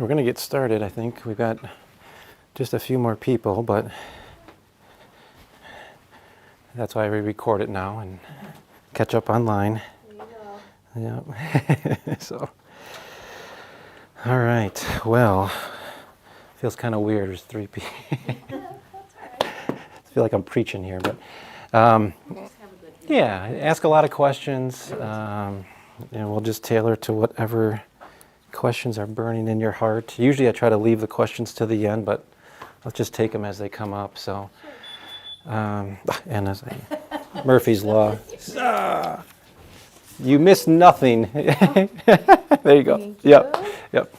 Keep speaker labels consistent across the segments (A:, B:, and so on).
A: We're going to get started, I think. We've got just a few more people, but that's why we record it now and catch up online. There you go. Yeah. So, all right. Well, feels kind of weird. There's 3 people. I feel like I'm preaching here, but yeah, ask a lot of questions. And we'll just tailor to whatever questions are burning in your heart. Usually I try to leave the questions to the end, but let's just take them as they come up. So, and as Murphy's Law. You miss nothing. There you go.
B: Thank
A: Yep.
B: you.
A: Yep.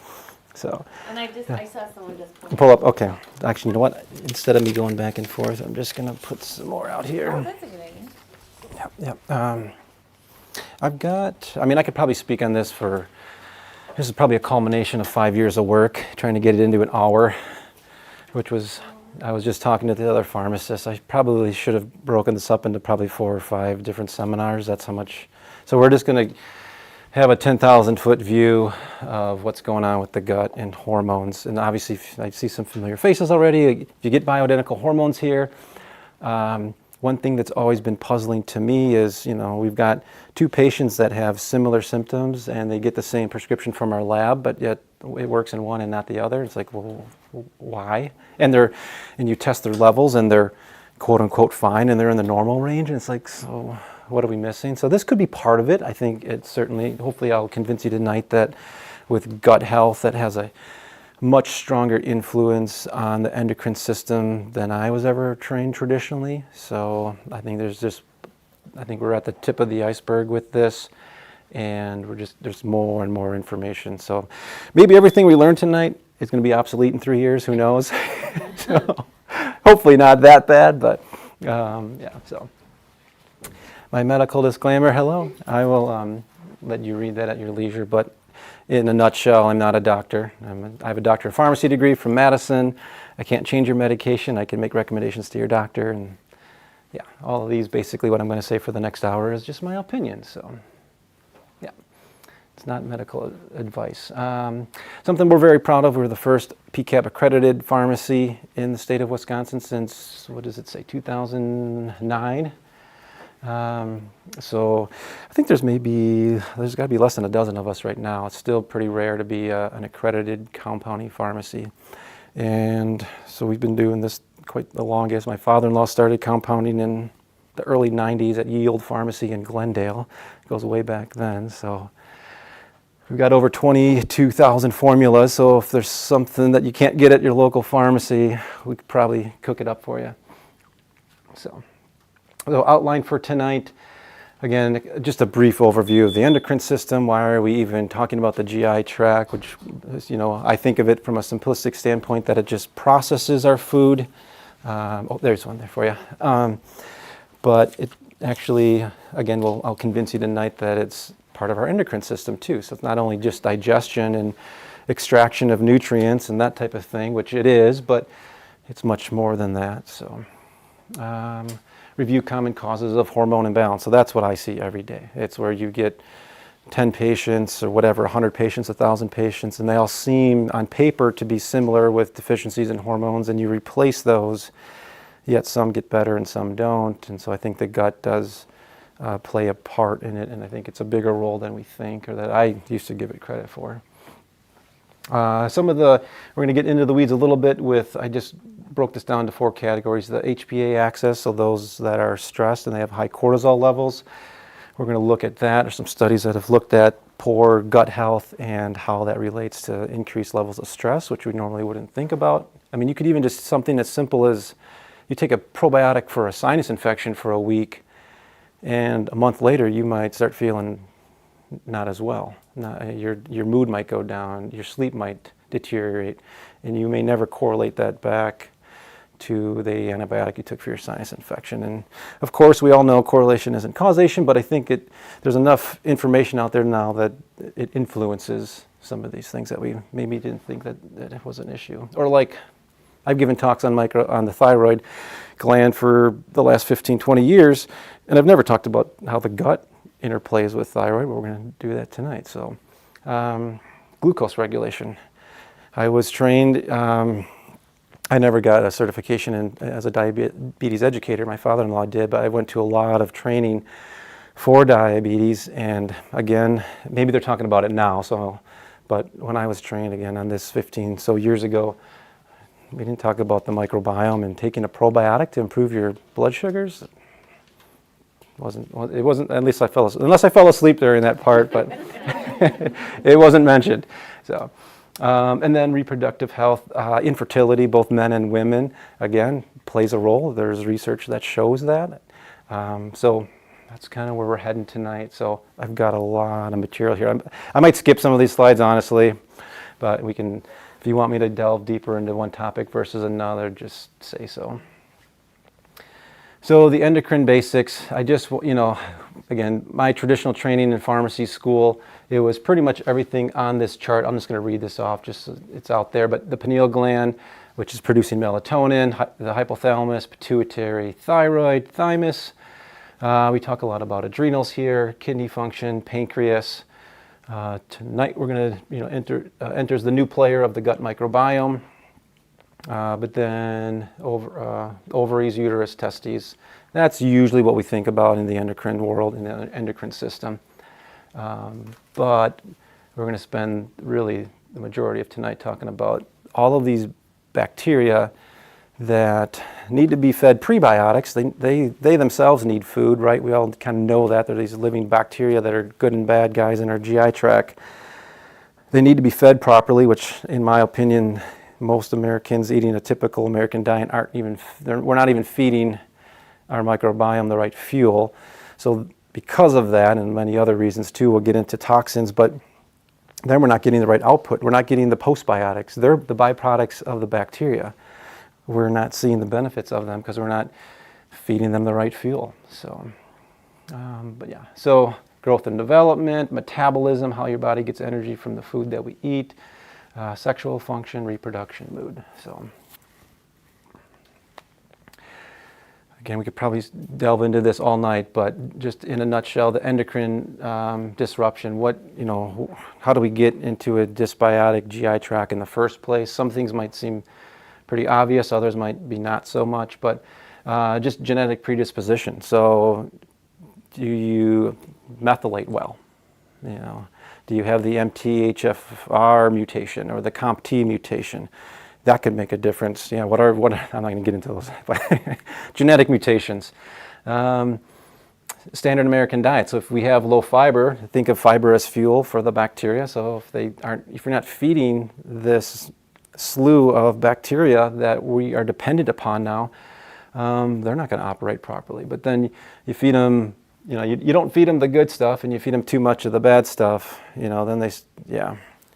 A: So.
B: And I saw someone just
A: pull up. Okay. Actually, you know what? Instead of me going back and forth, I'm just gonna put some more out here.
B: Oh, that's a good idea.
A: Yep. I've got. I mean, I could probably speak on this for. This is probably a culmination of 5 years of work, trying to get it into an hour, which was. I was just talking to the other pharmacist. I probably should have broken this up into probably 4 or 5 different seminars. That's how much. So we're just going to have a 10,000-foot view of what's going on with the gut and hormones. And obviously, I see some familiar faces already. If you get bioidentical hormones here, one thing that's always been puzzling to me is, we've got 2 patients that have similar symptoms and they get the same prescription from our lab, but yet it works in one and not the other. It's like, well, why? And you test their levels and they're quote unquote fine and they're in the normal range. And it's like, so what are we missing? So this could be part of it. I think it certainly, hopefully I'll convince you tonight that with gut health, that has a much stronger influence on the endocrine system than I was ever trained traditionally. So I think I think we're at the tip of the iceberg with this, and there's more and more information. So maybe everything we learned tonight is going to be obsolete in 3 years, who knows? So hopefully not that bad, but yeah, so. My medical disclaimer, hello. I will let you read that at your leisure, but in a nutshell, I'm not a doctor. I have a doctor of pharmacy degree from Madison. I can't change your medication. I can make recommendations to your doctor. And yeah, all of these, basically what I'm going to say for the next hour is just my opinion. So yeah, it's not medical advice. Something we're very proud of. We're the first PCAB accredited pharmacy in the state of Wisconsin since, 2009. So I think there's got to be less than a dozen of us right now. It's still pretty rare to be an accredited compounding pharmacy. And so we've been doing this quite the longest. My father-in-law started compounding in the early 90s at Yield Pharmacy in Glendale. It goes way back then. So we've got over 22,000 formulas. So if there's something that you can't get at your local pharmacy, we could probably cook it up for you. So outline for tonight, again, just a brief overview of the endocrine system. Why are we even talking about the GI tract, which is, I think of it from a simplistic standpoint that it just processes our food. There's one there for you. But it actually, again, I'll convince you tonight that it's part of our endocrine system too. So it's not only just digestion and extraction of nutrients and that type of thing, which it is, but it's much more than that. So. Review common causes of hormone imbalance. So that's what I see every day. It's where you get 10 patients or whatever, 100 patients, 1,000 patients, and they all seem on paper to be similar with deficiencies in hormones, and you replace those, yet some get better and some don't. And so I think the gut does play a part in it, and I think it's a bigger role than we think, or that I used to give it credit for. We're going to get into the weeds a little bit with, I just broke this down to 4 categories. The HPA Axis, so those that are stressed and they have high cortisol levels. We're going to look at that. There's some studies that have looked at poor gut health and how that relates to increased levels of stress, which we normally wouldn't think about. I mean, you could even just something as simple as you take a probiotic for a sinus infection for a week, and a month later you might start feeling not as well. Your mood might go down, your sleep might deteriorate, and you may never correlate that back to the antibiotic you took for your sinus infection. And of course, we all know correlation isn't causation, but I think there's enough information out there now that it influences some of these things that we maybe didn't think that it was an issue. Or like, I've given talks on the thyroid gland for the last 15, 20 years, and I've never talked about how the gut interplays with thyroid, but we're going to do that tonight. So, glucose regulation. I was trained, I never got a certification as a diabetes educator. My father-in-law did, but I went to a lot of training for diabetes, and again, maybe they're talking about it now, but when I was trained again on this 15 so years ago, we didn't talk about the microbiome, and taking a probiotic to improve your blood sugars. It wasn't, at least unless I fell asleep during that part, but it wasn't mentioned. So, and then reproductive health, infertility, both men and women, again, plays a role. There's research that shows that. So that's kind of where we're heading tonight. So I've got a lot of material here. I might skip some of these slides, honestly, but we can, if you want me to delve deeper into one topic versus another, just say so. So the endocrine basics, I just, again, my traditional training in pharmacy school, it was pretty much everything on this chart. I'm just going to read this off, just so it's out there. But the pineal gland, which is producing melatonin, the hypothalamus, pituitary, thyroid, thymus. We talk a lot about adrenals here, kidney function, pancreas. Tonight we're going to, enters the new player of the gut microbiome. But then ovaries, uterus, testes. That's usually what we think about in the endocrine world, in the endocrine system. But we're going to spend really the majority of tonight talking about all of these bacteria that need to be fed prebiotics. They themselves need food, right? We all kind of know that. They're these living bacteria that are good and bad guys in our GI tract. They need to be fed properly, which in my opinion, most Americans eating a typical American diet we're not even feeding our microbiome the right fuel. So because of that and many other reasons too, we'll get into toxins, but then we're not getting the right output. We're not getting the postbiotics. They're the byproducts of the bacteria. We're not seeing the benefits of them because we're not feeding them the right fuel. So, but yeah, so growth and development, metabolism, how your body gets energy from the food that we eat, sexual function, reproduction, mood. So again, we could probably delve into this all night, but just in a nutshell, the endocrine disruption, how do we get into a dysbiotic GI tract in the first place? Some things might seem pretty obvious, others might be not so much, but just genetic predisposition. So do you methylate well? Do you have the MTHFR mutation or the COMT mutation? That could make a difference. I'm not going to get into those, but genetic mutations. Standard American diet. So if we have low fiber, think of fiber as fuel for the bacteria. So if you're not feeding this slew of bacteria that we are dependent upon now, they're not going to operate properly. But then you feed them. You don't feed them the good stuff, and you feed them too much of the bad stuff, then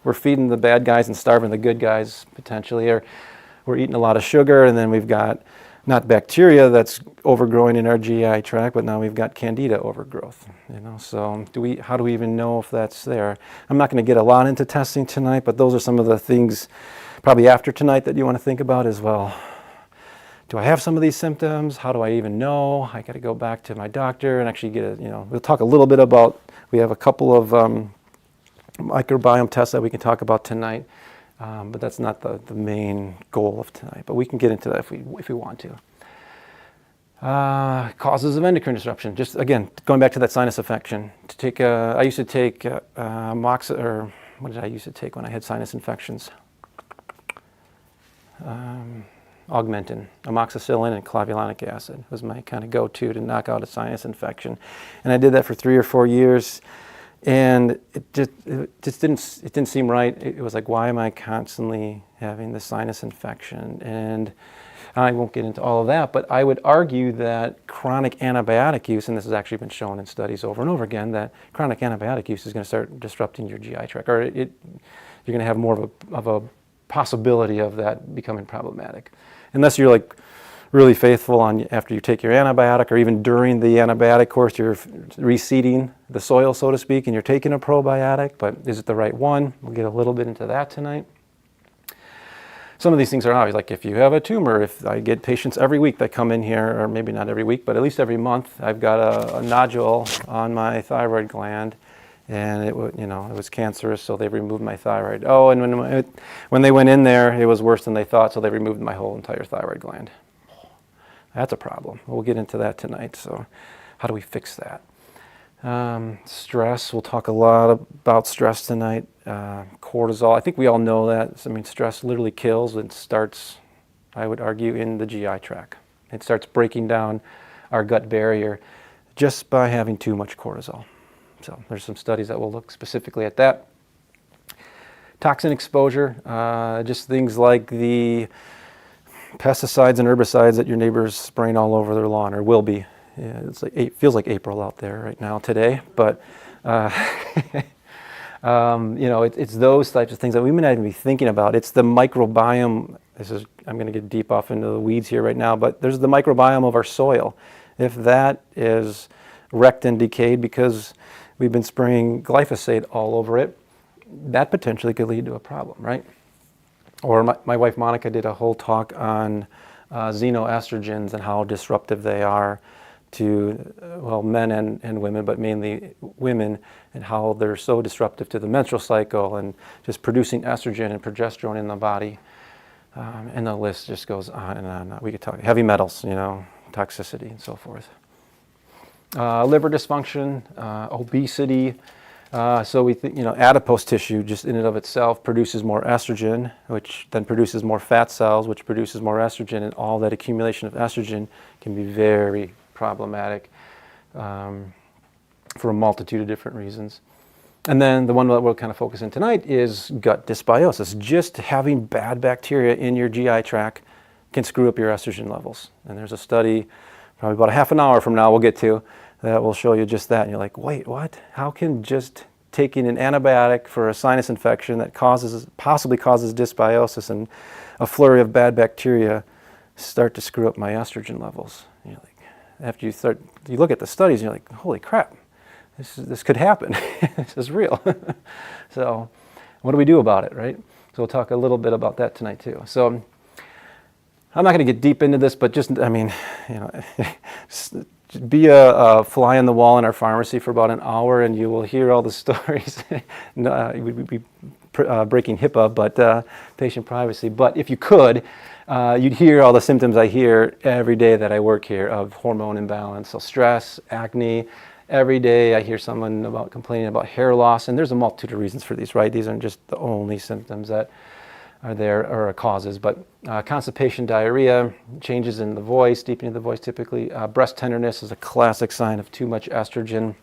A: we're feeding the bad guys and starving the good guys potentially, or we're eating a lot of sugar, and then we've got not bacteria that's overgrowing in our GI tract, but now we've got candida overgrowth, So how do we even know if that's there? I'm not going to get a lot into testing tonight, but those are some of the things probably after tonight that you want to think about as well. Do I have some of these symptoms? How do I even know? I got to go back to my doctor and actually get we'll talk a little bit about, we have a couple of microbiome tests that we can talk about tonight, but that's not the main goal of tonight, but we can get into that if we want to. Causes of endocrine disruption. Just again, going back to that sinus infection. I used to take what did I used to take when I had sinus infections? Augmentin, amoxicillin, and clavulanic acid was my kind of go-to to knock out a sinus infection, and I did that for 3 or 4 years, and it just didn't seem right. It was like, why am I constantly having the sinus infection? And I won't get into all of that, but I would argue that chronic antibiotic use, and this has actually been shown in studies over and over again, that chronic antibiotic use is going to start disrupting your GI tract, or you're going to have more of a possibility of that becoming problematic. Unless you're like really faithful after you take your antibiotic, or even during the antibiotic course, you're reseeding the soil, so to speak, and you're taking a probiotic, but is it the right one? We'll get a little bit into that tonight. Some of these things are obvious, like if you have a tumor, if I get patients every week that come in here, or maybe not every week, but at least every month, I've got a nodule on my thyroid gland, and it was cancerous, so they removed my thyroid. Oh, and when they went in there, it was worse than they thought, so they removed my whole entire thyroid gland. That's a problem. We'll get into that tonight. So how do we fix that? Stress, we'll talk a lot about stress tonight. Cortisol, I think we all know that. I mean, stress literally kills and starts, I would argue, in the GI tract. It starts breaking down our gut barrier just by having too much cortisol. So there's some studies that will look specifically at that. Toxin exposure, just things like the pesticides and herbicides that your neighbor's spraying all over their lawn, or will be. Yeah, it feels like April out there right now today, but it's those types of things that we may not even be thinking about. It's the microbiome. I'm going to get deep off into the weeds here right now, but there's the microbiome of our soil. If that is wrecked and decayed because we've been spraying glyphosate all over it, that potentially could lead to a problem, right? Or my wife Monica did a whole talk on xenoestrogens and how disruptive they are to, men and women, but mainly women, and how they're so disruptive to the menstrual cycle and just producing estrogen and progesterone in the body. And the list just goes on and on. We could talk heavy metals, toxicity and so forth. Liver dysfunction, obesity. So we think, adipose tissue just in and of itself produces more estrogen, which then produces more fat cells, which produces more estrogen, and all that accumulation of estrogen can be very problematic for a multitude of different reasons. And then the one that we'll kind of focus on tonight is gut dysbiosis. Just having bad bacteria in your GI tract can screw up your estrogen levels. And there's a study, probably about a half an hour from now we'll get to, that will show you just that. And you're like, wait, what? How can just taking an antibiotic for a sinus infection that possibly causes dysbiosis and a flurry of bad bacteria start to screw up my estrogen levels? And you're like, after you look at the studies, and you're like, holy crap, this could happen. This is real. So what do we do about it, right? So we'll talk a little bit about that tonight too. So I'm not going to get deep into this, but just, be a fly on the wall in our pharmacy for about an hour and you will hear all the stories. We'd be breaking HIPAA, but patient privacy. But if you could, you'd hear all the symptoms I hear every day that I work here of hormone imbalance. So stress, acne. Every day I hear someone complaining about hair loss, and there's a multitude of reasons for these, right? These aren't just the only symptoms that are there or causes, but constipation, diarrhea, changes in the voice, deepening of the voice typically. Breast tenderness is a classic sign of too much estrogen.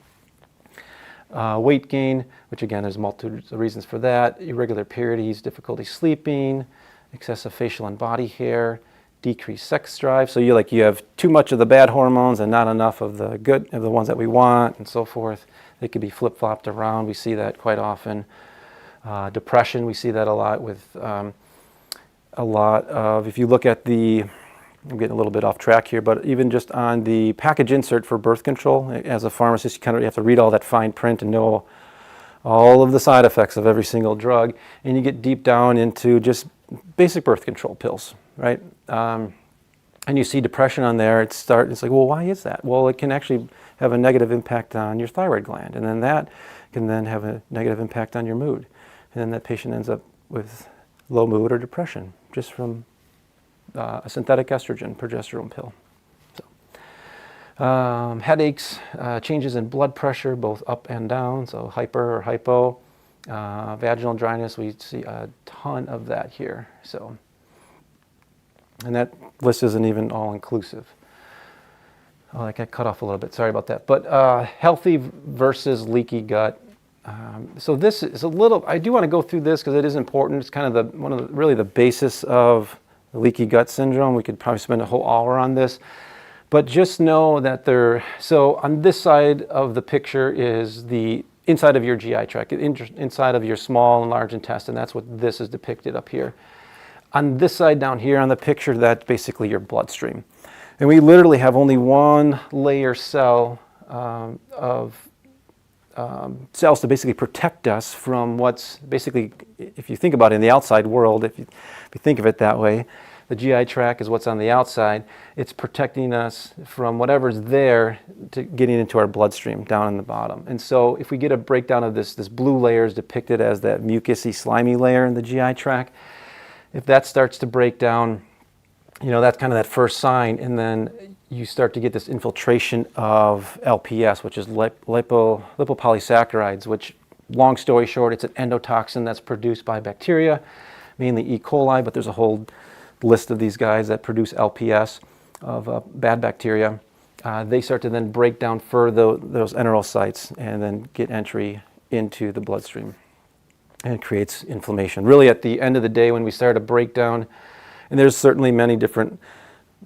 A: Weight gain, which again, there's multitudes of reasons for that. Irregular periods, difficulty sleeping, excessive facial and body hair, decreased sex drive. So you have too much of the bad hormones and not enough of the good, of the ones that we want, and so forth. They could be flip-flopped around. We see that quite often. Depression, we see that a lot with if you look at I'm getting a little bit off track here, but even just on the package insert for birth control, as a pharmacist, you have to read all that fine print and know all of the side effects of every single drug, and you get deep down into just basic birth control pills, right? And you see depression on there, it's like, well, why is that? Well, it can actually have a negative impact on your thyroid gland, and then that can then have a negative impact on your mood. And then that patient ends up with low mood or depression just from a synthetic estrogen, progesterone pill. So, headaches, changes in blood pressure, both up and down, so hyper or hypo. Vaginal dryness, we see a ton of that here. So, and that list isn't even all-inclusive. Oh, I got cut off a little bit, sorry about that. But healthy versus leaky gut. So this is a little, I do want to go through this because it is important. It's kind of really the basis of leaky gut syndrome. We could probably spend a whole hour on this. But just know that so on this side of the picture is the inside of your GI tract, inside of your small and large intestine. That's what this is depicted up here. On this side down here on the picture, that's basically your bloodstream. And we literally have only one layer cell of cells to basically protect us from what's basically, if you think about it in the outside world, if you think of it that way, The GI tract is what's on the outside. It's protecting us from whatever's there to getting into our bloodstream down in the bottom. And so if we get a breakdown of this blue layer is depicted as that mucousy, slimy layer in the GI tract. If that starts to break down, that's kind of that first sign, and then you start to get this infiltration of LPS, which is lipopolysaccharides, which, long story short, it's an endotoxin that's produced by bacteria, mainly E. coli, but there's a whole list of these guys that produce LPS of bad bacteria. They start to then break down further those enterocytes and then get entry into the bloodstream, and it creates inflammation. Really, at the end of the day, when we start a breakdown, and there's certainly many different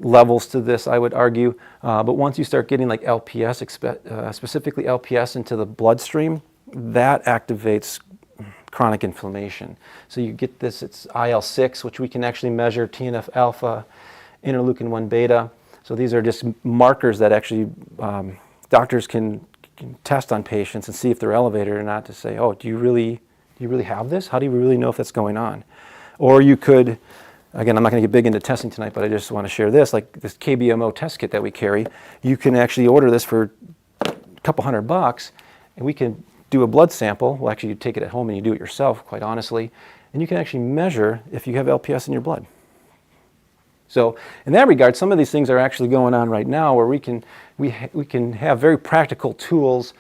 A: levels to this, I would argue, but once you start getting like LPS, specifically LPS into the bloodstream, that activates chronic inflammation. So you get this, it's IL-6, which we can actually measure, TNF-alpha, interleukin-1 beta. So these are just markers that actually doctors can test on patients and see if they're elevated or not, to say, oh, do you really have this? How do you really know if that's going on? Or you could, again, I'm not going to get big into testing tonight, but I just want to share this, like this KBMO test kit that we carry. You can actually order this for a couple $100, and we can do a blood sample. Well, actually, you take it at home and you do it yourself, quite honestly, and you can actually measure if you have LPS in your blood. So in that regard, some of these things are actually going on right now, where we can have very practical tools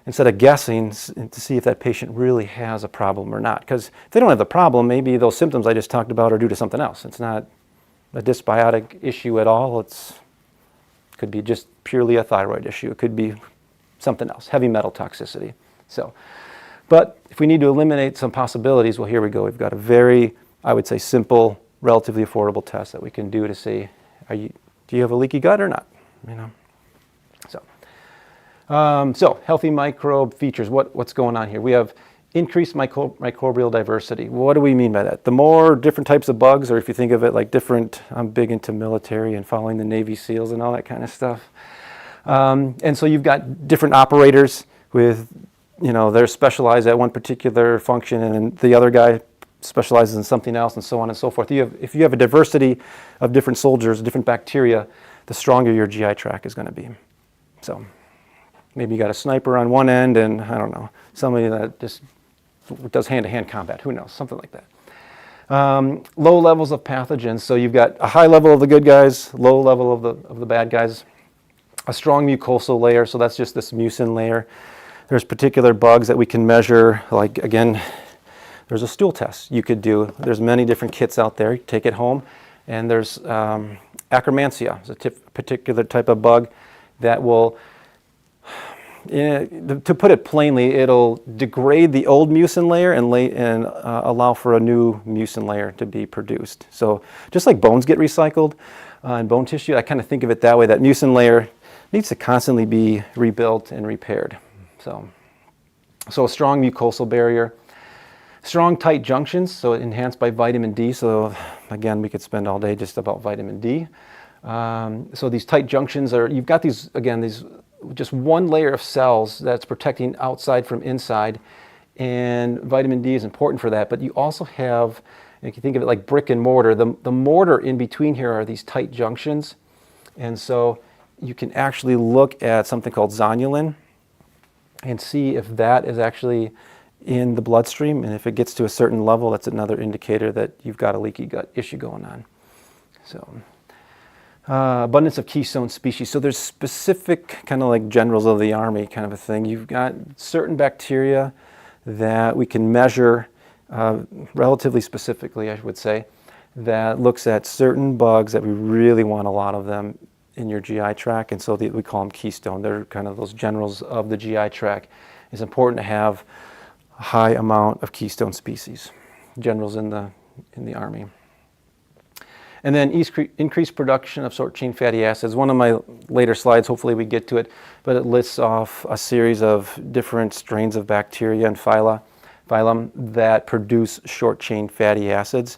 A: instead of guessing to see if that patient really has a problem or not. Because if they don't have the problem, maybe those symptoms I just talked about are due to something else. It's not a dysbiotic issue at all. It could be just purely a thyroid issue. It could be something else, heavy metal toxicity. So, but if we need to eliminate some possibilities, well, here we go. We've got a very, I would say, simple, relatively affordable test that we can do to say, do you have a leaky gut or not? So healthy microbe features, what's going on here? We have increased microbial diversity. What do we mean by that? The more different types of bugs, or if you think of it like different, I'm big into military and following the Navy SEALs and all that kind of stuff. And so you've got different operators with, they're specialized at one particular function, and the other guy specializes in something else, and so on and so forth. If you have a diversity of different soldiers, different bacteria, the stronger your GI tract is going to be. So maybe you got a sniper on one end, and I don't know, somebody that just does hand-to-hand combat. Who knows? Something like that. Low levels of pathogens. So you've got a high level of the good guys, low level of the bad guys. A strong mucosal layer. So that's just this mucin layer. There's particular bugs that we can measure. Like, again, there's a stool test you could do. There's many different kits out there. You take it home, and there's Akkermansia. It's a particular type of bug that will, to put it plainly, it'll degrade the old mucin layer and allow for a new mucin layer to be produced. So just like bones get recycled in bone tissue, I kind of think of it that way. That mucin layer needs to constantly be rebuilt and repaired. So a strong mucosal barrier. Strong tight junctions, so enhanced by vitamin D. So again, we could spend all day just about vitamin D. So these tight junctions you've got these just one layer of cells that's protecting outside from inside, and vitamin D is important for that. But you also have, if you think of it like brick and mortar, the mortar in between here are these tight junctions, and so you can actually look at something called zonulin and see if that is actually in the bloodstream, and if it gets to a certain level, that's another indicator that you've got a leaky gut issue going on. So abundance of keystone species. So there's specific, kind of like generals of the army kind of a thing. You've got certain bacteria that we can measure relatively specifically, I would say, that looks at certain bugs that we really want a lot of them in your GI tract, and so we call them keystone. They're kind of those generals of the GI tract. It's important to have a high amount of keystone species, generals in the army. And then increased production of short-chain fatty acids. One of my later slides, hopefully we get to it, but it lists off a series of different strains of bacteria and phylum that produce short-chain fatty acids.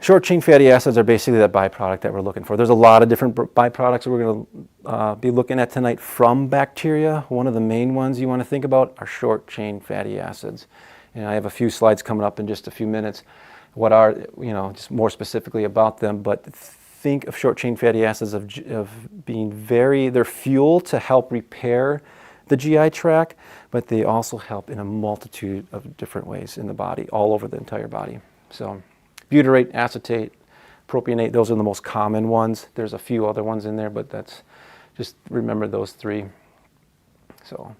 A: Short-chain fatty acids are basically that byproduct that we're looking for. There's a lot of different byproducts that we're going to be looking at tonight from bacteria. One of the main ones you want to think about are short-chain fatty acids. And I have a few slides coming up in just a few minutes what are, just more specifically about them, but think of short chain fatty acids of being they're fuel to help repair the GI tract, but they also help in a multitude of different ways in the body, all over the entire body. So butyrate, acetate, propionate, those are the most common ones. There's a few other ones in there, but just remember those three. So,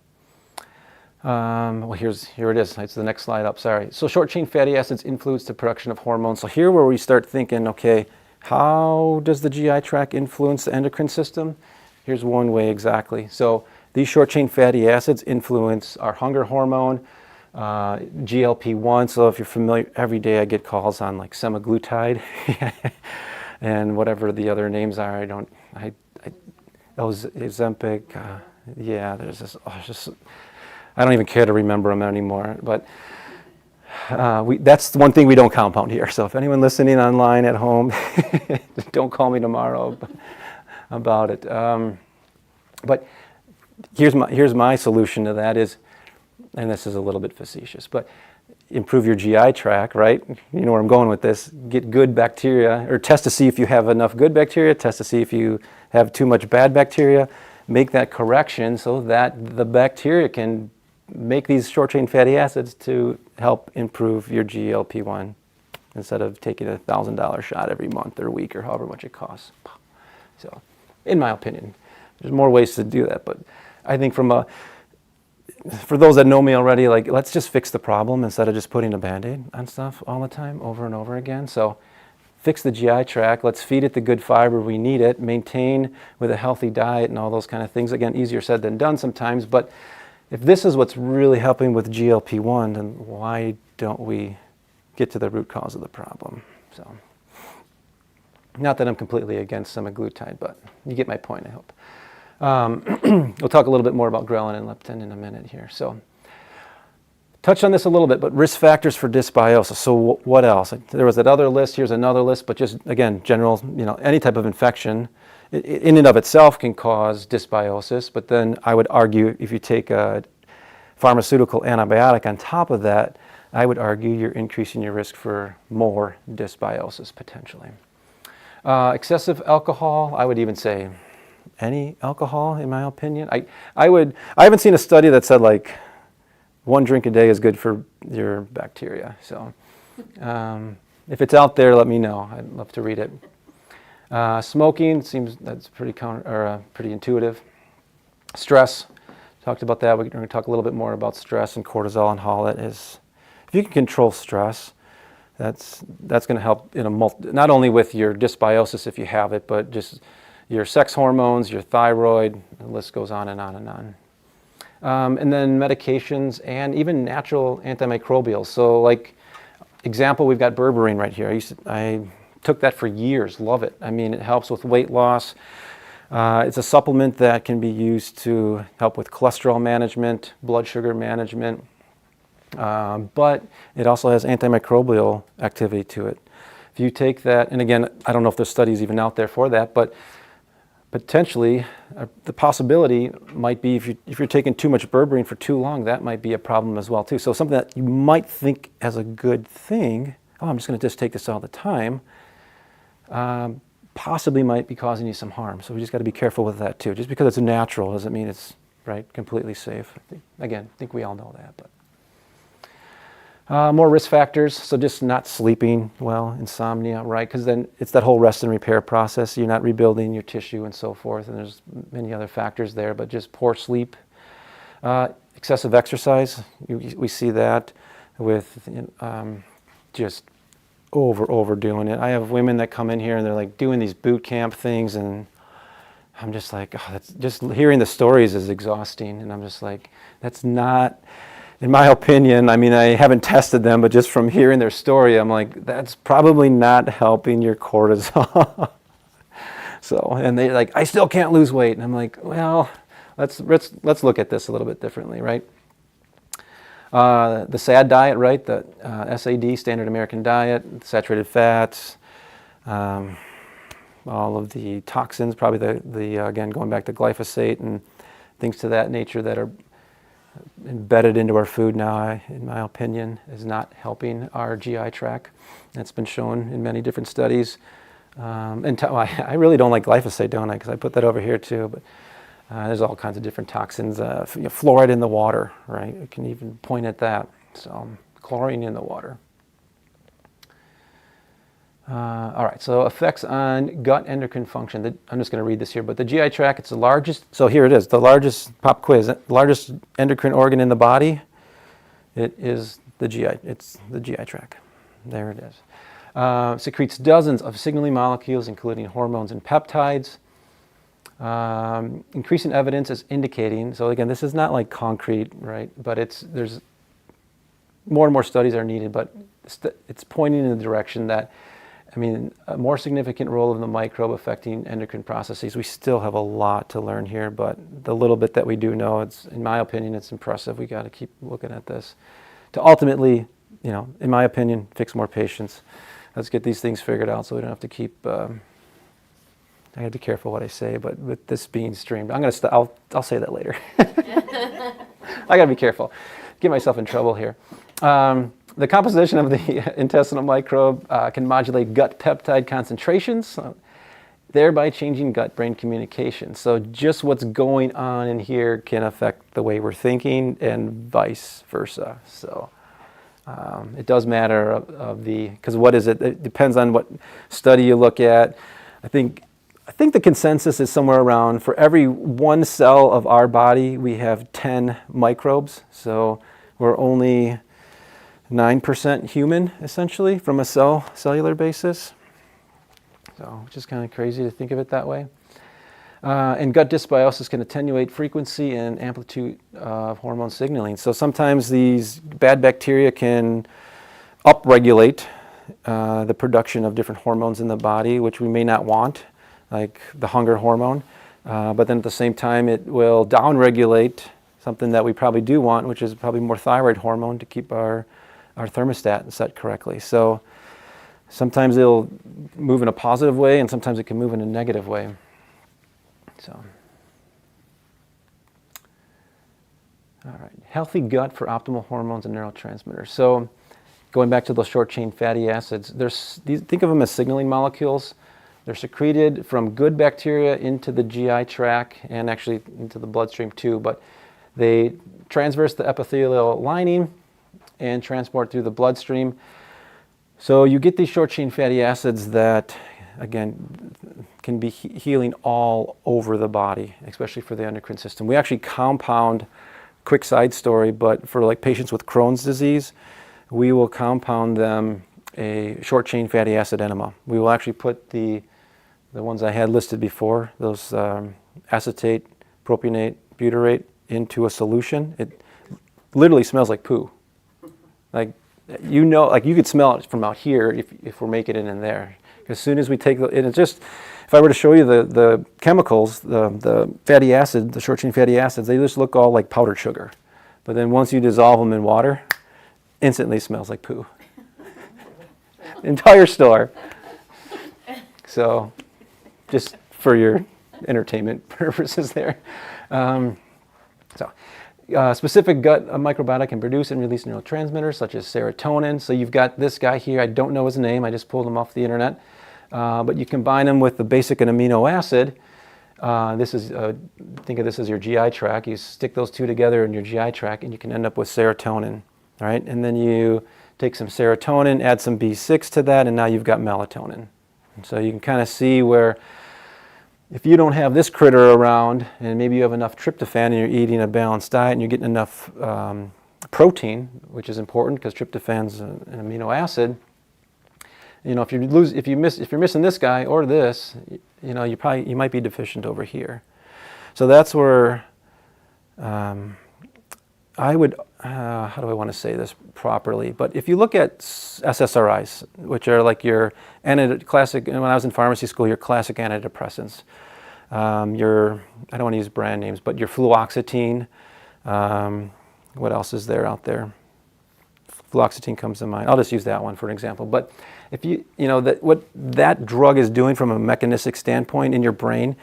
A: well, here it is. It's the next slide up, sorry. So short chain fatty acids influence the production of hormones. So here where we start thinking, okay, how does the GI tract influence the endocrine system? Here's one way exactly. So these short chain fatty acids influence our hunger hormone, GLP-1. So if you're familiar, every day I get calls on like semaglutide and whatever the other names are. Ozempic, yeah, there's this, I don't even care to remember them anymore, but that's the one thing we don't compound here. So if anyone listening online at home, don't call me tomorrow about it. But here's my solution to that is, and this is a little bit facetious, but improve your GI tract, right? You know where I'm going with this. Get good bacteria, or test to see if you have enough good bacteria, test to see if you have too much bad bacteria, make that correction so that the bacteria can make these short-chain fatty acids to help improve your GLP-1 instead of taking a $1,000 shot every month or week or however much it costs. So, in my opinion, there's more ways to do that, but I think for those that know me already, like, let's just fix the problem instead of just putting a Band-Aid on stuff all the time, over and over again. So fix the GI tract, let's feed it the good fiber we need it, maintain with a healthy diet and all those kind of things. Again, easier said than done sometimes, but if this is what's really helping with GLP-1, then why don't we get to the root cause of the problem? So, not that I'm completely against semaglutide, but you get my point, I hope. We'll talk a little bit more about ghrelin and leptin in a minute here. So, touched on this a little bit, but risk factors for dysbiosis. So what else? There was that other list, here's another list, but just, again, general, any type of infection in and of itself can cause dysbiosis, but then I would argue if you take a pharmaceutical antibiotic on top of that, I would argue you're increasing your risk for more dysbiosis potentially. Excessive alcohol, I would even say any alcohol, in my opinion. I haven't seen a study that said like 1 drink a day is good for your bacteria. So if it's out there, let me know. I'd love to read it. Smoking seems that's pretty pretty intuitive. Stress, talked about that. We're going to talk a little bit more about stress and cortisol and how that is. If you can control stress, that's going to help in not only with your dysbiosis if you have it, but just your sex hormones, your thyroid. The list goes on and on and on. And then medications and even natural antimicrobials. So, like example, we've got berberine right here. I took that for years. Love it. I mean, it helps with weight loss. It's a supplement that can be used to help with cholesterol management, blood sugar management, but it also has antimicrobial activity to it. If you take that, and again, I don't know if there's studies even out there for that, but potentially the possibility might be if you're taking too much berberine for too long, that might be a problem as well too. So something that you might think as a good thing, oh, I'm just going to just take this all the time, possibly might be causing you some harm. So we just got to be careful with that too. Just because it's natural doesn't mean it's completely safe. I think we all know that. But more risk factors. So just not sleeping well, insomnia, right? Because then it's that whole rest and repair process. You're not rebuilding your tissue and so forth. And there's many other factors there. But just poor sleep, excessive exercise. We see that with just overdoing it. I have women that come in here and they're like doing these boot camp things, and I'm just like, oh, that's just hearing the stories is exhausting. And I'm just like, that's not, in my opinion, I mean, I haven't tested them, but just from hearing their story, I'm like, that's probably not helping your cortisol. So, and they're like, I still can't lose weight. And I'm like, well, let's look at this a little bit differently, right? The SAD diet, right? The SAD, Standard American Diet, saturated fats, all of the toxins, probably the again, going back to glyphosate and things to that nature that are embedded into our food now, in my opinion, is not helping our GI tract. That's been shown in many different studies. I really don't like glyphosate, don't I? Because I put that over here too. But there's all kinds of different toxins. Fluoride in the water, right? You can even point at that. So chlorine in the water. All right, so effects on gut endocrine function. I'm just going to read this here, but the GI tract, it's the largest, so here it is, the largest, pop quiz, largest endocrine organ in the body, it is the GI, it's the GI tract. There it is. Secretes dozens of signaling molecules, including hormones and peptides. Increasing evidence is indicating, so again, this is not like concrete, right, but there's more and more studies are needed, but it's pointing in the direction that, I mean, a more significant role of the microbe affecting endocrine processes. We still have a lot to learn here, but the little bit that we do know, in my opinion, it's impressive. We got to keep looking at this to ultimately, in my opinion, fix more patients. Let's get these things figured out so we don't have to keep. I got to be careful what I say, but with this being streamed, I'll say that later. I got to be careful. Get myself in trouble here. The composition of the intestinal microbe can modulate gut peptide concentrations, thereby changing gut-brain communication. So just what's going on in here can affect the way we're thinking and vice versa. So it does matter because what is it? It depends on what study you look at. I think the consensus is somewhere around, for every one cell of our body, we have 10 microbes. So we're only 9% human, essentially, from a cellular basis. So, which is kind of crazy to think of it that way. And gut dysbiosis can attenuate frequency and amplitude of hormone signaling. So sometimes these bad bacteria can upregulate the production of different hormones in the body, which we may not want, like the hunger hormone. But then at the same time, it will downregulate something that we probably do want, which is probably more thyroid hormone to keep our thermostat set correctly. So sometimes it'll move in a positive way, and sometimes it can move in a negative way. So, all right, healthy gut for optimal hormones and neurotransmitters. So going back to those short-chain fatty acids, think of them as signaling molecules. They're secreted from good bacteria into the GI tract and actually into the bloodstream too, but they transverse the epithelial lining and transport through the bloodstream. So you get these short-chain fatty acids that, again, can be healing all over the body, especially for the endocrine system. We actually compound, quick side story, but for like patients with Crohn's disease, we will compound them a short-chain fatty acid enema. We will actually put the ones I had listed before, those acetate, propionate, butyrate, into a solution. It literally smells like poo. Like you could smell it from out here if we're making it in there. As soon as we take if I were to show you the chemicals, the fatty acid, the short-chain fatty acids, they just look all like powdered sugar. But then once you dissolve them in water, instantly smells like poo. Entire store. So, just for your entertainment purposes there. Specific gut microbiota can produce and release neurotransmitters such as serotonin. So you've got this guy here. I don't know his name. I just pulled him off the internet. But you combine them with the basic and amino acid. Think of this as your GI tract. You stick those two together in your GI tract, and you can end up with serotonin. All right, and then you take some serotonin, add some B6 to that, and now you've got melatonin. And so you can kind of see where, if you don't have this critter around, and maybe you have enough tryptophan and you're eating a balanced diet and you're getting enough protein, which is important because tryptophan's an amino acid. If you're missing this guy or this, you might be deficient over here. So that's where I would. How do I want to say this properly? But if you look at SSRIs, which are like your classic, when I was in pharmacy school, your classic antidepressants, I don't want to use brand names, but your fluoxetine, what else is there out there? Fluoxetine comes to mind. I'll just use that one for an example. But if what that drug is doing from a mechanistic standpoint in your brain